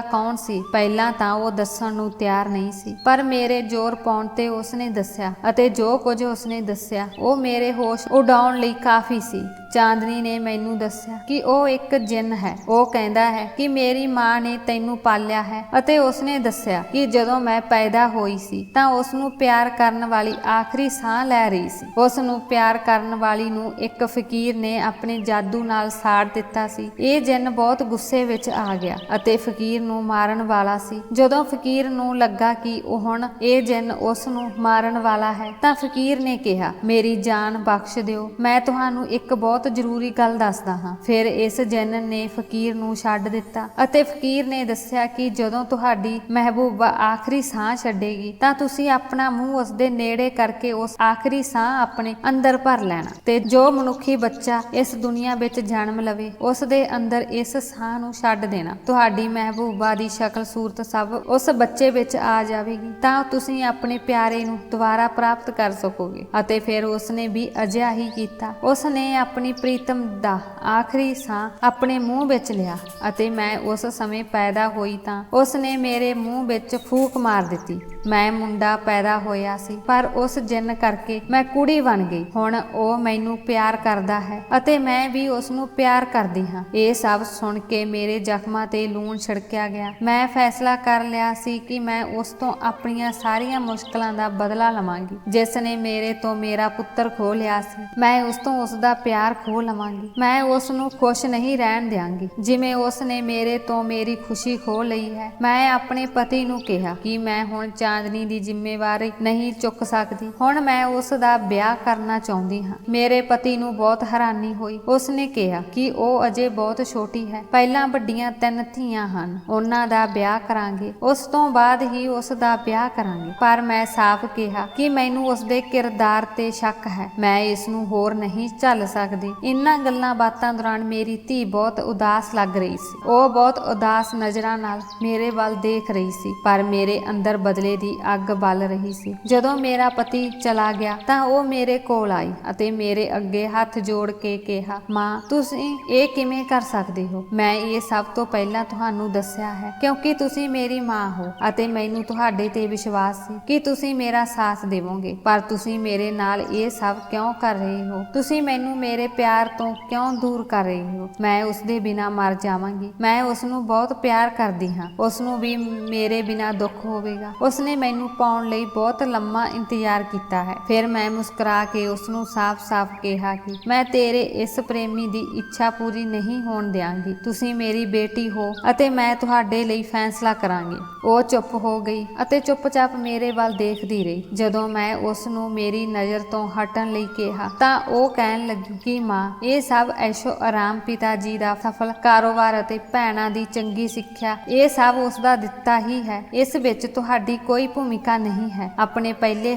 ਕੌਣ ਸੀ। ਪਹਿਲਾਂ ਤਾਂ ਉਹ ਦੱਸਣ ਨੂੰ ਤਿਆਰ ਨਹੀਂ ਸੀ, ਪਰ ਮੇਰੇ ਜ਼ੋਰ ਪਾਉਣ ਤੇ ਉਸ ਨੇ ਦੱਸਿਆ, ਅਤੇ ਜੋ ਕੁਝ ਉਸ ਨੇ ਦੱਸਿਆ ਉਹ ਮੇਰੇ ਹੋਸ਼ ਉਡਾਉਣ ਲਈ ਕਾਫੀ ਸੀ। ਚਾਂਦਨੀ ਨੇ ਮੈਨੂੰ ਦੱਸਿਆ ਕਿ ਉਹ ਇੱਕ ਜਿੰਨ ਹੈ। ਉਹ ਕਹਿੰਦਾ ਹੈ ਕਿ ਮੇਰੀ ਮਾਂ ਨੇ ਤੈਨੂੰ ਪਾਲਿਆ ਹੈ, ਅਤੇ ਉਸਨੇ ਦੱਸਿਆ ਕਿ ਜਦੋਂ ਮੈਂ ਪੈਦਾ ਹੋਈ ਸੀ ਤਾਂ ਉਸ ਨੂੰ ਪਿਆਰ ਕਰਨ ਵਾਲੀ ਆਖਰੀ ਸਾਹ ਲੈ ਰਹੀ ਸੀ। ਉਸ ਨੂੰ ਪਿਆਰ ਕਰਨ ਵਾਲੀ ਨੂੰ ਇੱਕ ਫਕੀਰ ਨੇ ਆਪਣੇ ਜਾਦੂ ਨਾਲ ਸਾੜ ਦਿੱਤਾ ਸੀ। ਇਹ ਜਿੰਨ ਬਹੁਤ ਗੁੱਸੇ ਵਿੱਚ ਆ ਗਿਆ ਅਤੇ ਫਕੀਰ ਨੂੰ ਮਾਰਨ ਵਾਲਾ ਸੀ। ਜਦੋਂ ਫਕੀਰ ਨੂੰ ਲੱਗਾ ਕਿ ਉਹ ਹੁਣ ਇਹ ਜਿੰਨ ਉਸ ਨੂੰ ਮਾਰਨ ਵਾਲਾ ਹੈ ਤਾਂ ਫਕੀਰ ਨੇ ਕਿਹਾ, ਮੇਰੀ ਜਾਨ ਬਖਸ਼ ਦਿਓ, ਮੈਂ ਤੁਹਾਨੂੰ ਇੱਕ ਬਹੁਤ ਜ਼ਰੂਰੀ ਗੱਲ ਦੱਸਦਾ ਹਾਂ। ਫਿਰ ਇਸ ਜਿੰਨ ਨੇ ਫਕੀਰ ਨੂੰ ਛੱਡ ਦਿੱਤਾ ਅਤੇ ਫਕੀਰ ਨੇ ਦੱਸਿਆ ਕਿ ਜਦੋਂ ਤੁਹਾਡੀ ਮਹਿਬੂਬਾ ਆਖਰੀ ਸਾਹ ਛੱਡੇਗੀ ਤਾਂ ਤੁਸੀਂ ਆਪਣਾ ਮੂੰਹ ਉਸ ਦੇ ਨੇੜੇ ਕਰਕੇ ਉਸ ਆਖਰੀ ਸਾਹ ਆਪਣੇ ਅੰਦਰ ਭਰ ਲੈਣਾ, ਤੇ ਜੋ ਮਨੁੱਖੀ ਬੱਚਾ ਇਸ ਦੁਨੀਆ ਵਿੱਚ ਜਨਮ ਲਵੇ ਉਸ ਦੇ ਅੰਦਰ ਇਸ ਸਾਹ ਨੂੰ ਛੱਡ ਦੇਣਾ। ਤੁਹਾਡੀ ਮਹਿਬੂਬਾ ਦੀ ਸ਼ਕਲ ਸੂਰਤ ਸਭ ਉਸ ਬੱਚੇ ਵਿੱਚ ਆ ਜਾਵੇਗੀ ਤਾਂ ਤੁਸੀਂ ਆਪਣੇ ਪਿਆਰੇ ਨੂੰ ਦੁਬਾਰਾ ਪ੍ਰਾਪਤ ਕਰ ਸਕੋਗੇ। ਅਤੇ ਫਿਰ ਉਸਨੇ ਵੀ ਅਜਿਹਾ ਹੀ ਕੀਤਾ। ਉਸਨੇ ਆਪਣੀ ਪ੍ਰੀਤਮ ਦਾ ਆਖਰੀ ਸਾਹ ਆਪਣੇ ਮੂੰਹ ਵਿੱਚ ਲਿਆ ਅਤੇ ਮੈਂ ਉਸ ਸਮੇਂ ਪੈਦਾ ਹੋਈ ਤਾਂ ਉਸ ਨੇ ਮੇਰੇ ਮੂੰਹ ਵਿੱਚ ਫੂਕ ਮਾਰ ਦਿੱਤੀ। ਮੈਂ ਮੁੰਡਾ ਪੈਦਾ ਹੋਇਆ ਸੀ, ਪਰ ਉਸ ਜਿੰਨ ਕਰਕੇ ਮੈਂ ਕੁੜੀ ਬਣ ਗਈ। ਹੁਣ ਉਹ ਮੈਨੂੰ ਪਿਆਰ ਕਰਦਾ ਹੈ ਅਤੇ ਮੈਂ ਵੀ ਉਸ ਨੂੰ ਪਿਆਰ ਕਰਦੀ ਹਾਂ। ਇਹ ਸਭ ਸੁਣ ਕੇ ਮੇਰੇ ਜ਼ਖਮਾਂ ਤੇ ਲੂਣ ਛਿੜਕਿਆ ਗਿਆ। ਮੈਂ ਫੈਸਲਾ ਕਰ ਲਿਆ ਸੀ ਕਿ ਮੈਂ ਉਸ ਤੋਂ ਆਪਣੀਆਂ ਸਾਰੀਆਂ ਮੁਸ਼ਕਲਾਂ ਦਾ ਬਦਲਾ ਲਵਾਂਗੀ। ਜਿਸ ਨੇ ਮੇਰੇ ਤੋਂ ਮੇਰਾ ਪੁੱਤਰ ਖੋਹ ਲਿਆ ਸੀ, ਮੈਂ ਉਸ ਤੋਂ ਉਸ ਦਾ ਪਿਆਰ ਖੋਹ ਲਵਾਂਗੀ। ਮੈਂ ਉਸ ਨੂੰ ਖੁਸ਼ ਨਹੀਂ ਰਹਿਣ ਦਿਆਂਗੀ ਜਿਵੇਂ ਉਸ ਨੇ ਮੇਰੇ ਤੋਂ ਮੇਰੀ ਖੁਸ਼ੀ ਖੋਹ ਲਈ ਹੈ। ਮੈਂ ਆਪਣੇ ਪਤੀ ਨੂੰ ਕਿਹਾ ਕਿ ਮੈਂ ਹੁਣ ਚਾਂਦਨੀ ਦੀ ਜ਼ਿੰਮੇਵਾਰੀ ਨਹੀਂ ਚੁੱਕ ਸਕਦੀ। ਹੁਣ ਮੈਂ ਉਸ ਦਾ ਵਿਆਹ ਕਰਨਾ ਚਾਹੁੰਦੀ ਹਾਂ। ਮੇਰੇ ਪਤੀ ਨੂੰ ਬਹੁਤ ਹੈਰਾਨੀ ਹੋਈ। ਉਸ ਨੇ ਕਿਹਾ ਕਿ ਉਹ ਅਜੇ ਬਹੁਤ ਛੋਟੀ ਹੈ। ਪਹਿਲਾਂ ਵੱਡੀਆਂ 3 ਧੀਆਂ ਹਨ, ਉਹਨਾਂ ਦਾ ਵਿਆਹ ਕਰਾਂਗੇ, ਉਸ ਤੋਂ ਬਾਅਦ ਹੀ ਉਸ ਦਾ ਵਿਆਹ ਕਰਾਂਗੇ। ਪਰ ਮੈਂ ਸਾਫ਼ ਕਿਹਾ ਕਿ ਮੈਨੂੰ ਉਸ ਦੇ ਕਿਰਦਾਰ ਤੇ ਸ਼ੱਕ ਹੈ, ਮੈਂ ਇਸ ਨੂੰ ਹੋਰ ਨਹੀਂ ਝੱਲ ਸਕਦੀ। ਇਹਨਾਂ ਗੱਲਾਂ ਬਾਤਾਂ ਦੌਰਾਨ ਮੇਰੀ ਧੀ ਬਹੁਤ ਉਦਾਸ ਲੱਗ ਰਹੀ ਸੀ। ਉਹ ਬਹੁਤ ਉਦਾਸ ਨਜ਼ਰਾਂ ਨਾਲ ਮੇਰੇ ਵੱਲ ਦੇਖ ਰਹੀ ਸੀ, ਪਰ ਮੇਰੇ ਅੰਦਰ ਬਦਲੇ ਦੀ ਅੱਗ ਬਲ ਰਹੀ ਸੀ। ਜਦੋਂ ਮੇਰਾ ਪਤੀ ਚਲਾ ਗਿਆ ਤਾਂ ਉਹ ਮੇਰੇ ਕੋਲ ਆਈ ਅਤੇ ਮੇਰੇ ਅੱਗੇ ਹੱਥ ਜੋੜ ਕੇ ਕਿਹਾ, ਮਾਂ, ਤੁਸੀਂ ਇਹ ਕਿਵੇਂ ਕਰ ਸਕਦੇ ਹੋ? ਮੈਂ ਇਹ ਸਭ ਤੋਂ ਪਹਿਲਾਂ ਤੁਹਾਨੂੰ ਦੱਸਿਆ ਹੈ ਕਿਉਂਕਿ ਤੁਸੀਂ ਮੇਰੀ ਮਾਂ ਹੋ ਅਤੇ ਮੈਨੂੰ ਤੁਹਾਡੇ ਤੇ ਵਿਸ਼ਵਾਸ ਸੀ ਕਿ ਤੁਸੀਂ ਮੇਰਾ ਸਾਥ ਦੇਵੋਗੇ। ਪਰ ਤੁਸੀਂ ਮੇਰੇ ਨਾਲ ਇਹ ਸਭ ਕਿਉਂ ਕਰ ਰਹੇ ਹੋ? ਤੁਸੀਂ ਮੈਨੂੰ ਮੇਰੇ ਪਿਆਰ ਤੋਂ ਕਿਉਂ ਦੂਰ ਕਰ ਰਹੇ ਹੋ? ਮੈਂ ਉਸ ਦੇ ਬਿਨਾਂ ਮਰ ਜਾਵਾਂਗੀ। ਮੈਂ ਉਸ ਨੂੰ ਬਹੁਤ ਪਿਆਰ ਕਰਦੀ ਹਾਂ। ਉਸ ਨੂੰ ਵੀ ਮੇਰੇ ਬਿਨਾਂ ਦੁੱਖ ਹੋਵੇਗਾ। ਉਸ ਨੇ ਮੈਨੂੰ ਪਾਉਣ ਲਈ ਬਹੁਤ ਲੰਮਾ ਇੰਤਜ਼ਾਰ ਕੀਤਾ ਹੈ। ਫਿਰ ਮੈਂ ਮੁਸਕਰਾ ਕੇ ਉਸ ਨੂੰ ਸਾਫ਼-ਸਾਫ਼ ਕਿਹਾ ਕਿ ਮੈਂ ਤੇਰੇ ਇਸ ਪ੍ਰੇਮੀ ਦੀ ਇੱਛਾ ਪੂਰੀ ਨਹੀਂ ਹੋਣ ਦਿਆਂਗੀ। ਤੁਸੀਂ ਮੇਰੀ ਬੇਟੀ ਹੋ ਅਤੇ ਮੈਂ ਤੁਹਾਡੇ ਲਈ ਫੈਸਲਾ ਕਰਾਂਗੀ। ਉਹ ਚੁੱਪ ਹੋ ਗਈ ਅਤੇ ਚੁੱਪਚਾਪ ਮੇਰੇ ਵੱਲ ਦੇਖਦੀ ਰਹੀ। ਜਦੋਂ ਮੈਂ ਉਸ ਨੂੰ ਮੇਰੀ ਨਜ਼ਰ ਤੋਂ ਹਟਣ ਲਈ ਕਿਹਾ ਤਾਂ ਉਹ ਕਹਿਣ ਲੱਗੀ ਕਿ ਮਾਂ, ਇਹ ਸਭ ਐਸ਼ੋ ਆਰਾਮ, ਪਿਤਾ ਜੀ ਦਾ ਸਫਲ ਕਾਰੋਬਾਰ ਅਤੇ ਭੈਣਾਂ ਦੀ ਚੰਗੀ ਸਿੱਖਿਆ, ਇਹ ਸਭ ਉਸ ਦਾ ਦਿੱਤਾ ਹੀ ਹੈ। ਇਸ ਵਿੱਚ ਤੁਹਾਡੀ ਕੋਈ ਭੂਮਿਕਾ ਨਹੀਂ ਹੈ। ਆਪਣੇ ਪਹਿਲੇ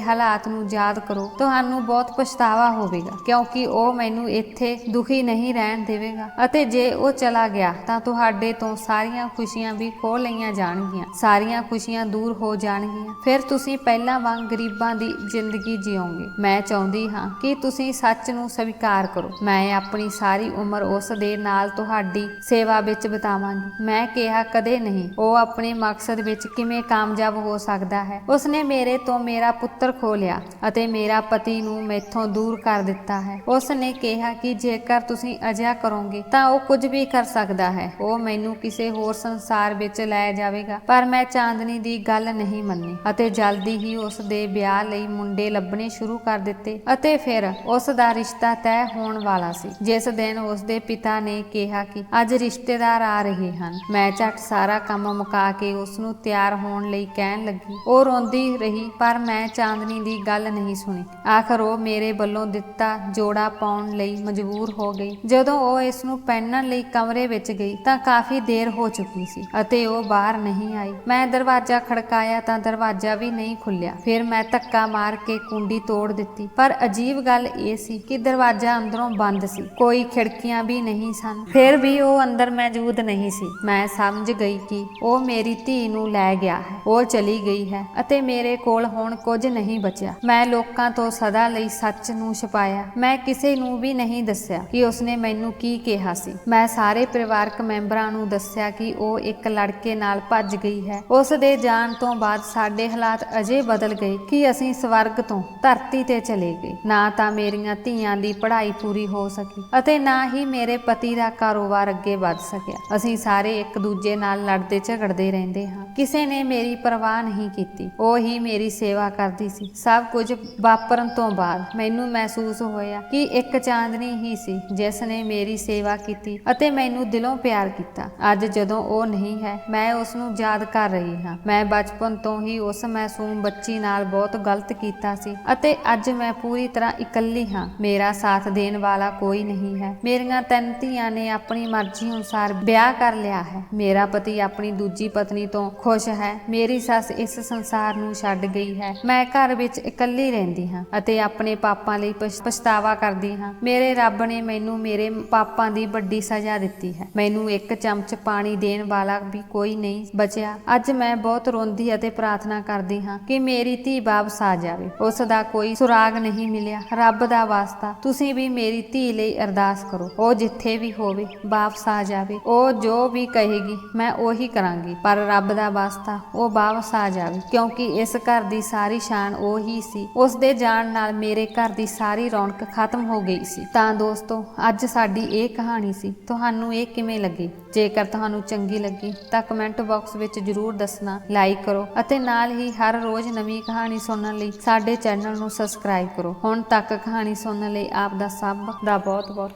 ਹਾਲਾਤ ਨੂੰ ਯਾਦ ਕਰੋ। ਤੁਹਾਨੂੰ ਬਹੁਤ ਪਛਤਾਵਾ ਹੋਵੇਗਾ ਕਿਉਂਕਿ ਉਹ ਮੈਨੂੰ ਇੱਥੇ ਦੁਖੀ ਨਹੀਂ ਰਹਿਣ ਦੇਵੇਗਾ, ਅਤੇ ਜੇ ਉਹ ਚਲਾ ਗਿਆ ਤਾਂ ਤੁਹਾਡੇ ਤੋਂ ਸਾਰੀਆਂ ਖੁਸ਼ੀਆਂ ਵੀ ਖੋਹ ਲਈਆਂ ਜਾਣਗੀਆਂ। ਸਾਰੀਆਂ ਖੁਸ਼ੀਆਂ ਦੂਰ ਹੋ ਜਾਣਗੀਆਂ। ਫਿਰ ਤੁਸੀਂ ਪਹਿਲਾਂ ਵਾਂਗ ਗਰੀਬਾਂ ਦੀ ਜ਼ਿੰਦਗੀ ਜਿਓਗੇ। ਮੈਂ ਚਾਹੁੰਦੀ ਹਾਂ ਕਿ ਤੁਸੀਂ ਸੱਚ ਨੂੰ ਸਵੀਕਾਰ ਕਰੋ। ਮੈਂ ਆਪਣੀ ਸਾਰੀ ਉਮਰ ਉਸ ਦੇ ਨਾਲ ਤੁਹਾਡੀ ਸੇਵਾ ਵਿੱਚ ਬਿਤਾਵਾਂਗੀ। ਮੈਂ ਕਿਹਾ, ਕਦੇ ਨਹੀਂ। ਉਹ ਆਪਣੇ ਮਕਸਦ ਵਿੱਚ ਕਿਵੇਂ ਕਾਮਯਾਬ ਹੋ ਸਕਦਾ ਹੈ? ਉਸਨੇ ਮੇਰੇ ਤੋਂ ਮੇਰਾ ਪੁੱਤਰ ਖੋਹ ਲਿਆ ਅਤੇ ਮੇਰਾ ਪਤੀ ਨੂੰ ਮੈਥੋਂ ਦੂਰ ਕਰ ਦਿੱਤਾ ਹੈ। ਉਸ ਨੇ ਕਿਹਾ ਕਿ ਜੇਕਰ ਤੁਸੀਂ ਅਜਿਹਾ ਕਰੋਗੇ ਤਾਂ ਉਹ ਕੁਝ ਵੀ ਕਰ ਸਕਦਾ ਹੈ। ਉਹ ਮੈਨੂੰ ਕਿਸੇ ਹੋਰ ਸੰਸਾਰ ਵਿੱਚ ਲੈ ਜਾਵੇਗਾ। ਪਰ ਮੈਂ ਚਾਂਦਨੀ ਦੀ ਗੱਲ ਨਹੀਂ ਮੰਨੀ ਅਤੇ ਜਲਦੀ ਹੀ ਉਸ ਦੇ ਵਿਆਹ ਲਈ ਮੁੰਡੇ ਲੱਭਣੇ ਸ਼ੁਰੂ ਕਰ ਦਿੱਤੇ ਅਤੇ ਫਿਰ ਉਸ ਦਾ ਰਿਸ਼ਤਾ ਤੈਅ ਹੋਣ ਵਾਲਾ ਸੀ। ਜਿਸ ਦਿਨ ਉਸ ਦੇ ਪਿਤਾ ਨੇ ਕਿਹਾ ਕਿ ਅੱਜ ਰਿਸ਼ਤੇਦਾਰ ਆ ਰਹੇ ਹਨ, ਮੈਂ ਝਟ ਸਾਰਾ ਕੰਮ ਮੁਕਾ ਕੇ ਉਸ ਨੂੰ ਤਿਆਰ ਹੋਣ ਲਈ ਕਹਿਣ ਲੱਗੀ। ਉਹ ਰੋਂਦੀ ਰਹੀ ਪਰ ਮੈਂ ਚਾਂਦਨੀ ਦੀ ਗੱਲ ਨਹੀਂ ਸੁਣੀ। ਆਖਰ ਉਹ ਮੇਰੇ ਵੱਲੋਂ ਦਿੱਤਾ ਜੋੜਾ ਪਾਉਣ ਲਈ ਮਜਬੂਰ ਹੋ ਗਈ। ਜਦੋਂ ਉਹ ਇਸ ਨੂੰ ਪਹਿਨਣ ਲਈ ਕਮਰੇ ਵਿੱਚ ਗਈ ਤਾਂ ਕਾਫੀ ਦੇਰ ਹੋ ਚੁੱਕੀ ਸੀ ਅਤੇ ਉਹ ਬਾਹਰ ਨਹੀਂ ਆਈ। ਮੈਂ ਦਰਵਾਜ਼ਾ ਖੜਕਾਇਆ ਤਾਂ ਦਰਵਾਜ਼ਾ ਵੀ ਨਹੀਂ ਖੁੱਲਿਆ। ਫਿਰ ਮੈਂ ਧੱਕਾ ਮਾਰ ਕੇ ਕੁੰਡੀ ਤੋੜ ਦਿੱਤੀ, ਪਰ ਅਜੀਬ ਗੱਲ ਇਹ ਸੀ ਕਿ ਦਰਵਾਜ਼ਾ ਅੰਦਰੋਂ ਬੰਦ ਸੀ, ਕੋਈ ਖਿੜਕੀਆਂ ਵੀ ਨਹੀਂ ਸਨ। ਫਿਰ ਵੀ ਉਹ ਅੰਦਰ ਮੌਜੂਦ ਨਹੀਂ ਸੀ। ਮੈਂ ਸਮਝ ਗਈ ਕਿ ਉਹ ਮੇਰੀ ਧੀ ਨੂੰ ਲੈ ਗਿਆ ਹੈ। ਉਹ ਚਲੀ ਗਈ ਹੈ ਅਤੇ ਮੇਰੇ ਕੋਲ ਹੁਣ ਕੁਝ ਨਹੀਂ ਬਚਿਆ। ਮੈਂ ਲੋਕਾਂ ਤੋਂ ਸਦਾ ਲਈ ਸੱਚ ਨੂੰ ਛੁਪਾਇਆ। ਮੈਂ ਕਿਸੇ ਨੂੰ ਵੀ ਨਹੀਂ ਦੱਸਿਆ ਕਿ ਉਸਨੇ ਮੈਨੂੰ ਕੀ ਕਿਹਾ ਸੀ। ਮੈਂ ਸਾਰੇ ਪਰਿਵਾਰਕ ਮੈਂਬਰਾਂ ਨੂੰ ਦੱਸਿਆ ਕਿ ਉਹ ਇੱਕ ਲੜਕੇ ਨਾਲ ਭੱਜ ਗਈ ਹੈ। ਉਸ ਦੇ ਜਾਣ ਤੋਂ ਬਾਅਦ ਸਾਡੇ ਹਾਲਾਤ ਅਜੇ ਬਦਲ ਗਏ ਕਿ ਅਸੀਂ ਸਵਰਗ ਤੋਂ ਧਰਤੀ ਤੇ ਚਲੇ ਗਏ। ਨਾ ਤਾਂ ਮੇਰੀਆਂ ਧੀਆਂ ਦੀ ਪੜ੍ਹਾਈ ਪੂਰੀ ਹੋ ਸਕੀ ਅਤੇ ਨਾ ਹੀ ਮੇਰੇ ਪਤੀ ਦਾ ਕਾਰੋਬਾਰ ਅੱਗੇ ਵੱਧ ਸਕਿਆ। ਅਸੀਂ ਸਾਰੇ ਇੱਕ ਦੂਜੇ ਨਾਲ ਲੜਦੇ ਝਗੜਦੇ ਰਹਿੰਦੇ ਹਾਂ। ਕਿਸੇ ਨੇ ਮੇਰੀ ਪਰਵਾਹ ਨਹੀਂ ਕੀਤੀ। ਉਹ ਹੀ ਮੇਰੀ ਸੇਵਾ ਕਰਦੀ ਸੀ। ਸਭ ਕੁਝ ਵਾਪਰਨ ਤੋਂ ਬਾਅਦ ਮੈਨੂੰ ਮਹਿਸੂਸ ਹੋਇਆ ਕਿ ਇੱਕ ਚਾਂਦਨੀ ਹੀ ਸੀ ਜਿਸ ਨੇ ਮੇਰੀ ਸੇਵਾ ਕੀਤੀ ਅਤੇ ਮੈਨੂੰ ਦਿਲੋਂ ਪਿਆਰ ਕੀਤਾ। ਅੱਜ ਜਦੋਂ ਉਹ ਨਹੀਂ ਹੈ, ਮੈਂ ਉਸ ਨੂੰ ਯਾਦ ਕਰ ਰਹੀ ਹਾਂ। ਮੈਂ ਬਚਪਨ ਤੋਂ ਹੀ ਉਸ ਮਾਸੂਮ ਬੱਚੀ ਨਾਲ ਬਹੁਤ ਗਲਤ ਕੀਤਾ ਸੀ ਅਤੇ ਅੱਜ ਮੈਂ ਪੂਰੀ ਤਰ੍ਹਾਂ ਇਕੱਲੀ ਹਾਂ। ਮੇਰਾ ਸਾਥ ਦੇਣ ਵਾਲਾ ਕੋਈ ਨਹੀਂ ਹੈ। ਮੇਰੀਆਂ 3 ਧੀਆਂ ਨੇ ਆਪਣੀ ਮਰਜ਼ੀ ਅਨੁਸਾਰ ਵਿਆਹ ਕਰ ਲਿਆ ਹੈ। ਮੇਰਾ ਪਤੀ ਆਪਣੀ ਦੂਜੀ ਪਤਨੀ ਤੋਂ ਖੁਸ਼ ਹੈ। ਮੇਰੀ ਸੱਸ ਇਸ ਸੰਸਾਰ ਨੂੰ ਛੱਡ ਗਈ ਹੈ। ਮੈਂ ਘਰ ਵਿੱਚ ਇਕੱਲੀ ਰਹਿੰਦੀ ਹਾਂ ਅਤੇ ਆਪਣੇ ਪਾਪਾਂ ਲਈ ਪਛਤਾਵਾ ਕਰਦੀ ਹਾਂ। ਮੇਰੇ ਰੱਬ ਨੇ ਮੈਨੂੰ ਮੇਰੇ ਪਾਪਾਂ ਦੀ ਵੱਡੀ ਸਜ਼ਾ ਦਿੱਤੀ ਹੈ। ਮੈਨੂੰ ਇੱਕ ਚਮਚ ਪਾਣੀ ਦੇਣ ਵਾਲਾ ਵੀ ਕੋਈ ਨਹੀਂ ਬਚਿਆ। ਅੱਜ ਮੈਂ ਬਹੁਤ ਰੋਂਦੀ ਅਤੇ ਪ੍ਰਾਰਥਨਾ ਕਰਦੀ ਹਾਂ ਕਿ ਮੇਰੀ ਧੀ ਵਾਪਸ ਆ ਜਾਵੇ। ਉਸ ਦਾ ਕੋਈ ਸੁਰਾਗ ਨਹੀਂ ਮਿਲਿਆ। ਰੱਬ ਦਾ ਵਾਸਤਾ ਤੁਸੀਂ ਵੀ ਮੇਰੀ ਧੀ ਲਈ ਅਰਦਾਸ ਕਰੋ। ਉਹ ਜਿੱਥੇ ਵੀ ਹੋਵੇ ਵਾਪਸ ਆ ਜਾਵੇ। ਉਹ ਜੋ ਵੀ ਕਹੇਗੀ ਮੈਂ ਉਹੀ ਕਰਾਂਗੀ, ਪਰ ਰੱਬ ਦਾ ਵਾਸਤਾ ਉਹ ਵਾਪਸ ਆ ਜਾਵੇ, ਕਿਉਂਕਿ ਇਸ ਘਰ ਦੀ ਸਾਰੀ ਸ਼ਾਨ ਉਹ ਹੀ ਸੀ। ਉਸ ਦੇ ਜਾਣ ਨਾਲ ਮੇਰੇ ਘਰ ਦੀ ਸਾਰੀ ਰੌਣਕ ਖਤਮ ਹੋ ਗਈ ਸੀ। ਤਾਂ ਦੋਸਤੋ, ਅੱਜ ਸਾਡੀ ਇਹ ਕਹਾਣੀ ਸੀ। ਤੁਹਾਨੂੰ ਇਹ ਕਿਵੇਂ ਲੱਗੀ? ਜੇਕਰ ਤੁਹਾਨੂੰ ਚੰਗੀ ਲੱਗੀ ਤਾਂ ਕਮੈਂਟ ਬਾਕਸ ਵਿੱਚ ਜ਼ਰੂਰ ਦੱਸਣਾ। ਲਾਈਕ ਕਰੋ ਅਤੇ ਨਾਲ ਹੀ ਹਰ ਰੋਜ਼ ਨਵੀਂ ਕਹਾਣੀ ਸੁਣਨ ਲਈ ਸਾਡੇ ਚੈਨਲ ਨੂੰ ਸਬਸਕ੍ਰਾਈਬ ਕਰੋ। ਹੁਣ ਤੱਕ ਕਹਾਣੀ ਸੁਣਨ ਲਈ ਆਪ ਦਾ ਸਭ ਦਾ ਬਹੁਤ ਬਹੁਤ